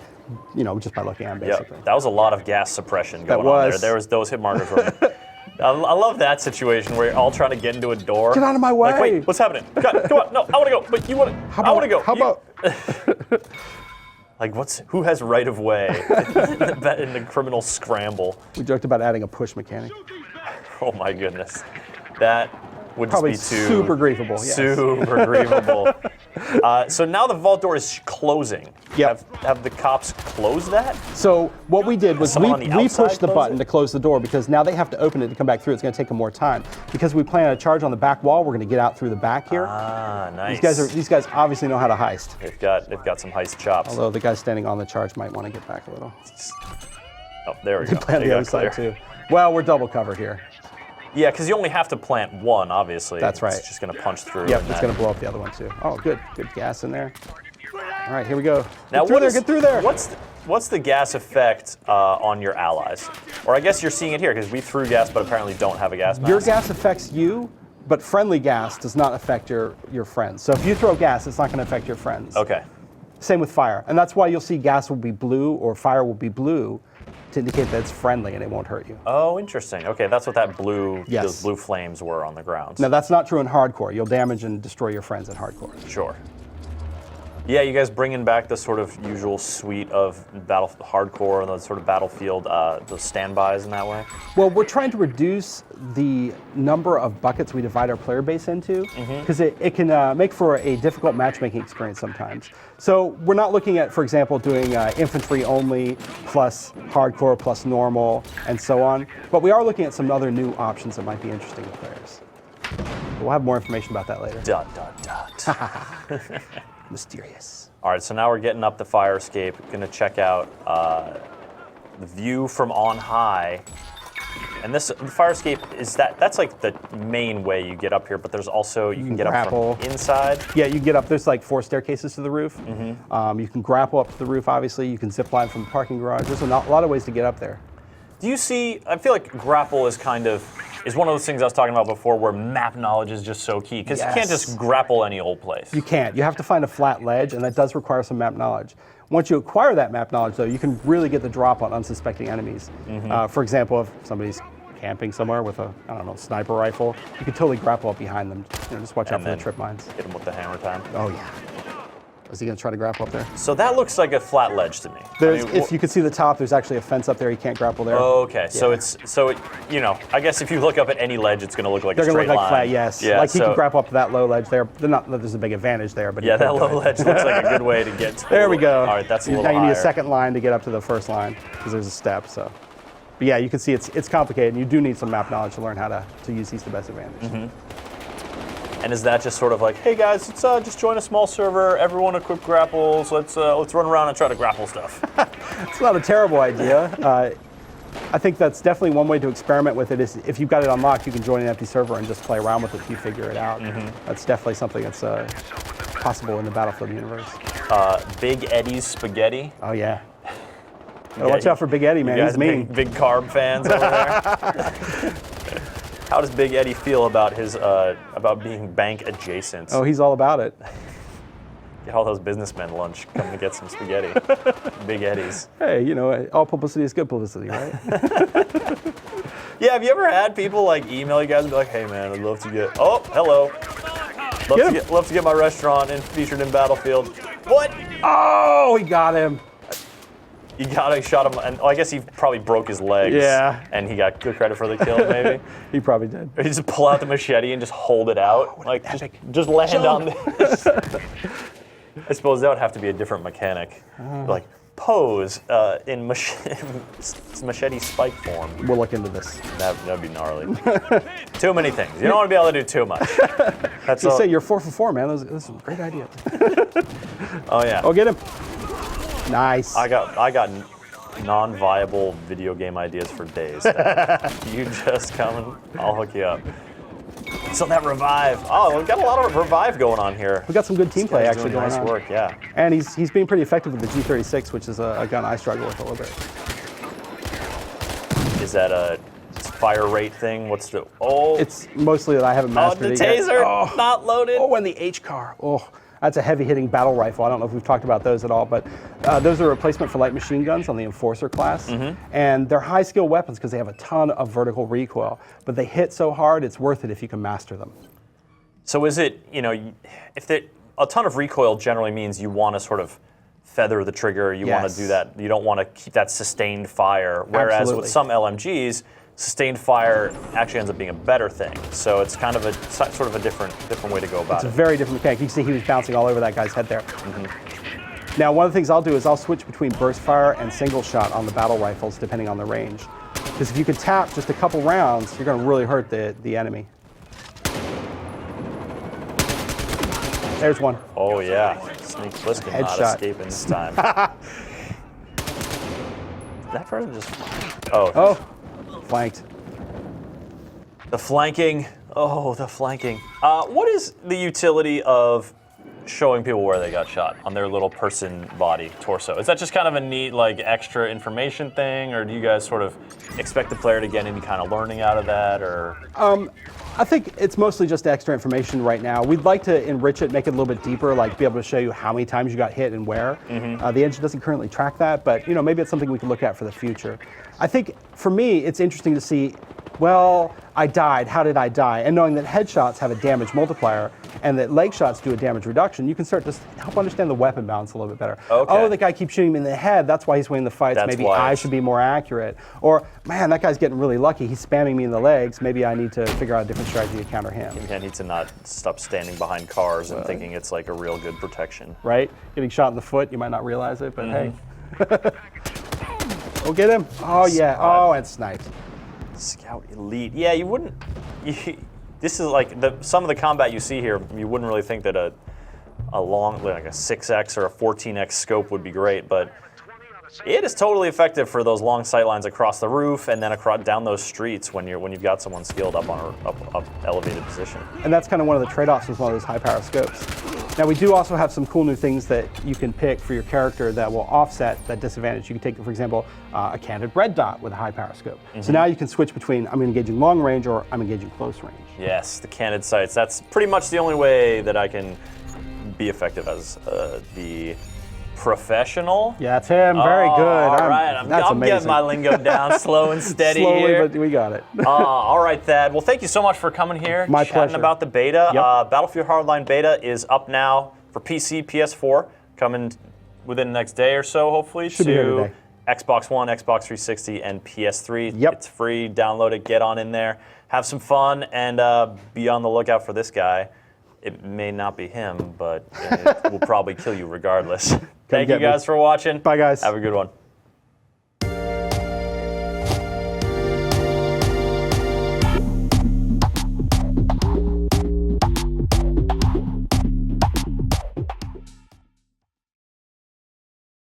[SPEAKER 2] just by looking at them, basically.
[SPEAKER 1] Yep. That was a lot of gas suppression going on there.
[SPEAKER 2] was.
[SPEAKER 1] There was those hit markers were. I love that situation where you're all trying to get into a door.
[SPEAKER 2] Get out of my way.
[SPEAKER 1] Like, wait, what's happening? God, come on, no, I want to go. But you want to? I want to go.
[SPEAKER 2] How about?
[SPEAKER 1] Like, who has right of way in the criminal scramble?
[SPEAKER 2] We joked about adding a push mechanic.
[SPEAKER 1] Oh my goodness, that would
[SPEAKER 2] Probably
[SPEAKER 1] just be too
[SPEAKER 2] super griefable. Yes.
[SPEAKER 1] Super grievable. So now the vault door is closing.
[SPEAKER 2] Yep.
[SPEAKER 1] Have the cops closed that?
[SPEAKER 2] So what we did was
[SPEAKER 1] Someone on the
[SPEAKER 2] we
[SPEAKER 1] outside
[SPEAKER 2] pushed the
[SPEAKER 1] close
[SPEAKER 2] button
[SPEAKER 1] it?
[SPEAKER 2] to close the door because now they have to open it to come back through. It's going to take them more time. Because we plan a charge on the back wall, we're going to get out through the back here.
[SPEAKER 1] Ah, nice.
[SPEAKER 2] These guys obviously know how to heist.
[SPEAKER 1] They've got some heist chops.
[SPEAKER 2] Although the guy standing on the charge might want to get back a little.
[SPEAKER 1] Oh, there we
[SPEAKER 2] They
[SPEAKER 1] go.
[SPEAKER 2] planned
[SPEAKER 1] They
[SPEAKER 2] the
[SPEAKER 1] got
[SPEAKER 2] other side
[SPEAKER 1] clear.
[SPEAKER 2] too. Well, we're double covered here.
[SPEAKER 1] Yeah, because you only have to plant one, obviously.
[SPEAKER 2] That's right.
[SPEAKER 1] It's just going to punch through.
[SPEAKER 2] Yep,
[SPEAKER 1] and
[SPEAKER 2] it's
[SPEAKER 1] that-
[SPEAKER 2] going to blow up the other one too. Oh, good gas in there. All right, here we go.
[SPEAKER 1] Now,
[SPEAKER 2] Get through there.
[SPEAKER 1] What's the gas effect on your allies? Or I guess you're seeing it here because we threw gas, but apparently don't have a gas mask.
[SPEAKER 2] Your gas affects you, but friendly gas does not affect your friends. So if you throw gas, it's not going to affect your friends.
[SPEAKER 1] Okay.
[SPEAKER 2] Same with fire, and that's why you'll see gas will be blue or fire will be blue to indicate that it's friendly and it won't hurt you.
[SPEAKER 1] Oh, interesting. Okay, that's what that blue,
[SPEAKER 2] Yes.
[SPEAKER 1] those blue flames were on the ground.
[SPEAKER 2] Now that's not true in hardcore. You'll damage and destroy your friends in hardcore.
[SPEAKER 1] Sure. Yeah, you guys bringing back the sort of usual suite of hardcore and the sort of battlefield, those standbys in that way?
[SPEAKER 2] Well, we're trying to reduce the number of buckets we divide our player base into because it can make for a difficult matchmaking experience sometimes. So we're not looking at, for example, doing infantry only plus hardcore plus normal and so on, but we are looking at some other new options that might be interesting to players. We'll have more information about that later.
[SPEAKER 1] Dot, dot, dot.
[SPEAKER 2] Mysterious.
[SPEAKER 1] All right, so now we're getting up the fire escape. Gonna check out the view from on high. And the fire escape that's like the main way you get up here, but there's also, you can get
[SPEAKER 2] grapple.
[SPEAKER 1] up from inside.
[SPEAKER 2] Yeah, you can get up. There's like 4 staircases to the roof. You can grapple up to the roof, obviously. You can zip line from the parking garage. There's a lot of ways to get up there.
[SPEAKER 1] Do you see, I feel like grapple is one of those things I was talking about before where map knowledge is just so key, because you can't
[SPEAKER 2] Yes.
[SPEAKER 1] just grapple any old place.
[SPEAKER 2] You can't. You have to find a flat ledge, and that does require some map knowledge. Once you acquire that map knowledge, though, you can really get the drop on unsuspecting enemies. For example, if somebody's camping somewhere with a, sniper rifle, you can totally grapple up behind them. Just watch out
[SPEAKER 1] And
[SPEAKER 2] for the
[SPEAKER 1] then
[SPEAKER 2] trip mines.
[SPEAKER 1] Hit him with the hammer time.
[SPEAKER 2] Oh, yeah. Is he going to try to grapple up there?
[SPEAKER 1] So that looks like a flat ledge to me.
[SPEAKER 2] If you can see the top, there's actually a fence up there. You can't grapple there.
[SPEAKER 1] Oh, okay, so
[SPEAKER 2] Yeah.
[SPEAKER 1] I guess if you look up at any ledge, it's going to look like
[SPEAKER 2] They're
[SPEAKER 1] a
[SPEAKER 2] going
[SPEAKER 1] straight
[SPEAKER 2] to look like
[SPEAKER 1] line.
[SPEAKER 2] flat, yes.
[SPEAKER 1] Yeah,
[SPEAKER 2] Like he
[SPEAKER 1] so,
[SPEAKER 2] can grapple up to that low ledge there. Not that there's a big advantage there, but he
[SPEAKER 1] yeah,
[SPEAKER 2] could
[SPEAKER 1] that
[SPEAKER 2] do
[SPEAKER 1] low
[SPEAKER 2] it.
[SPEAKER 1] ledge looks like a good way to get to.
[SPEAKER 2] There we go.
[SPEAKER 1] All right, that's a little
[SPEAKER 2] Now you need
[SPEAKER 1] higher.
[SPEAKER 2] a second line to get up to the first line because there's a step. So, but yeah, you can see it's complicated. And you do need some map knowledge to learn how to use these to best advantage.
[SPEAKER 1] And is that just sort of like, hey guys, let's just join a small server. Everyone equip grapples. Let's run around and try to grapple stuff.
[SPEAKER 2] It's not a terrible idea. I think that's definitely one way to experiment with it. Is if you've got it unlocked, you can join an empty server and just play around with it till you figure it out. That's definitely something that's possible in the Battlefield universe.
[SPEAKER 1] Big Eddie's spaghetti.
[SPEAKER 2] Oh yeah. Gotta watch out for Big Eddie, man.
[SPEAKER 1] You guys
[SPEAKER 2] He's mean.
[SPEAKER 1] Big carb fans over there. How does Big Eddie feel about his about being bank adjacent?
[SPEAKER 2] Oh, he's all about it.
[SPEAKER 1] Get all those businessmen lunch. Come to get some spaghetti. Big Eddie's.
[SPEAKER 2] Hey, all publicity is good publicity, right?
[SPEAKER 1] Yeah, have you ever had people like email you guys and be like, hey man, I'd love to get, oh, hello. Love to get my restaurant featured in Battlefield. What?
[SPEAKER 2] Oh, he got him.
[SPEAKER 1] You shot him, and I guess he probably broke his legs.
[SPEAKER 2] Yeah.
[SPEAKER 1] And he got good credit for the kill, maybe.
[SPEAKER 2] He probably did.
[SPEAKER 1] Or you just pull out the machete and just hold it out. Like, just land on this. I suppose that would have to be a different mechanic. Like, pose in machete spike form.
[SPEAKER 2] We'll look into this.
[SPEAKER 1] That'd be gnarly. Too many things. You don't want to be able to do too much. That's
[SPEAKER 2] Just
[SPEAKER 1] all.
[SPEAKER 2] say you're 4 for 4, man. That's a great idea.
[SPEAKER 1] Oh yeah.
[SPEAKER 2] Oh, get him. Nice.
[SPEAKER 1] I got non-viable video game ideas for days. You just come and I'll hook you up. So that revive. Oh, we've got a lot of revive going on here.
[SPEAKER 2] We got some good team play
[SPEAKER 1] Guy's
[SPEAKER 2] actually
[SPEAKER 1] doing
[SPEAKER 2] going
[SPEAKER 1] nice
[SPEAKER 2] on.
[SPEAKER 1] work, yeah.
[SPEAKER 2] And he's being pretty effective with the G36, which is a gun I struggle with a little bit.
[SPEAKER 1] Is that fire rate thing? What's the, oh.
[SPEAKER 2] It's mostly that I haven't mastered
[SPEAKER 1] the
[SPEAKER 2] it yet.
[SPEAKER 1] taser, not loaded.
[SPEAKER 2] Oh, and the H-car. Oh, that's a heavy-hitting battle rifle. I don't know if we've talked about those at all, but those are a replacement for light machine guns on the Enforcer class. And they're high-skill weapons because they have a ton of vertical recoil. But they hit so hard, it's worth it if you can master them.
[SPEAKER 1] So is it, if a ton of recoil generally means you want to sort of feather the trigger, you want to do that, you don't want to keep that sustained fire. Whereas
[SPEAKER 2] Absolutely.
[SPEAKER 1] with some LMGs, sustained fire actually ends up being a better thing. So it's kind of a sort of a different way to go about
[SPEAKER 2] It's
[SPEAKER 1] it.
[SPEAKER 2] a very different mechanic. You can see he was bouncing all over that guy's head there. Now, one of the things I'll do is I'll switch between burst fire and single shot on the battle rifles, depending on the range. Because if you can tap just a couple rounds, you're going to really hurt the enemy. There's one.
[SPEAKER 1] Oh yeah, Sneak Plissken not
[SPEAKER 2] Headshot.
[SPEAKER 1] escaping this time. That person just,
[SPEAKER 2] Oh, flanked.
[SPEAKER 1] the flanking. Oh, the flanking. What is the utility of showing people where they got shot on their little person body torso? Is that just kind of a neat extra information thing, or do you guys sort of expect the player to get any kind of learning out of that, or?
[SPEAKER 2] I think it's mostly just extra information right now. We'd like to enrich it, make it a little bit deeper, like be able to show you how many times you got hit and where. The engine doesn't currently track that, but maybe it's something we can look at for the future. I think for me, it's interesting to see, well, I died, how did I die? And knowing that headshots have a damage multiplier and that leg shots do a damage reduction, you can start to help understand the weapon balance a little bit better.
[SPEAKER 1] Okay.
[SPEAKER 2] Oh, the guy keeps shooting him in the head, that's why he's winning the fights.
[SPEAKER 1] That's
[SPEAKER 2] Maybe
[SPEAKER 1] why
[SPEAKER 2] I
[SPEAKER 1] it's-
[SPEAKER 2] should be more accurate. Or, man, that guy's getting really lucky, he's spamming me in the legs, maybe I need to figure out a different strategy to counter him.
[SPEAKER 1] I need to not stop standing behind cars and thinking it's like a real good protection.
[SPEAKER 2] Right? Getting shot in the foot, you might not realize it, but hey. Go get him. Oh, yeah. Oh, and sniped.
[SPEAKER 1] Scout Elite. Yeah, you wouldn't. This is like some of the combat you see here. You wouldn't really think that a long, like a 6x or a 14x scope would be great, but it is totally effective for those long sight lines across the roof and then down those streets when you've got someone skilled up on up elevated position.
[SPEAKER 2] And that's kind of one of the trade-offs with one of those high-power scopes. Now, we do also have some cool new things that you can pick for your character that will offset that disadvantage. You can take, for example, a candid red dot with a high-power scope. So now you can switch between I'm engaging long range or I'm engaging close range.
[SPEAKER 1] Yes, the candid sights. That's pretty much the only way that I can be effective as the professional.
[SPEAKER 2] Yeah, that's him. Very good.
[SPEAKER 1] All right, I'm
[SPEAKER 2] amazing.
[SPEAKER 1] getting my lingo down slow and steady
[SPEAKER 2] Slowly,
[SPEAKER 1] here.
[SPEAKER 2] but we got it.
[SPEAKER 1] All right, Thad. Well, thank you so much for coming here.
[SPEAKER 2] My
[SPEAKER 1] chatting
[SPEAKER 2] pleasure.
[SPEAKER 1] about the beta.
[SPEAKER 2] Yep.
[SPEAKER 1] Battlefield Hardline beta is up now for PC, PS4, coming within the next day or so, hopefully,
[SPEAKER 2] Should be here today.
[SPEAKER 1] Xbox One, Xbox 360, and PS3.
[SPEAKER 2] Yep.
[SPEAKER 1] It's free. Download it. Get on in there. Have some fun, and be on the lookout for this guy. It may not be him, but it will probably kill you regardless. Thank you
[SPEAKER 2] get me.
[SPEAKER 1] guys for watching.
[SPEAKER 2] Bye, guys.
[SPEAKER 1] Have a good one.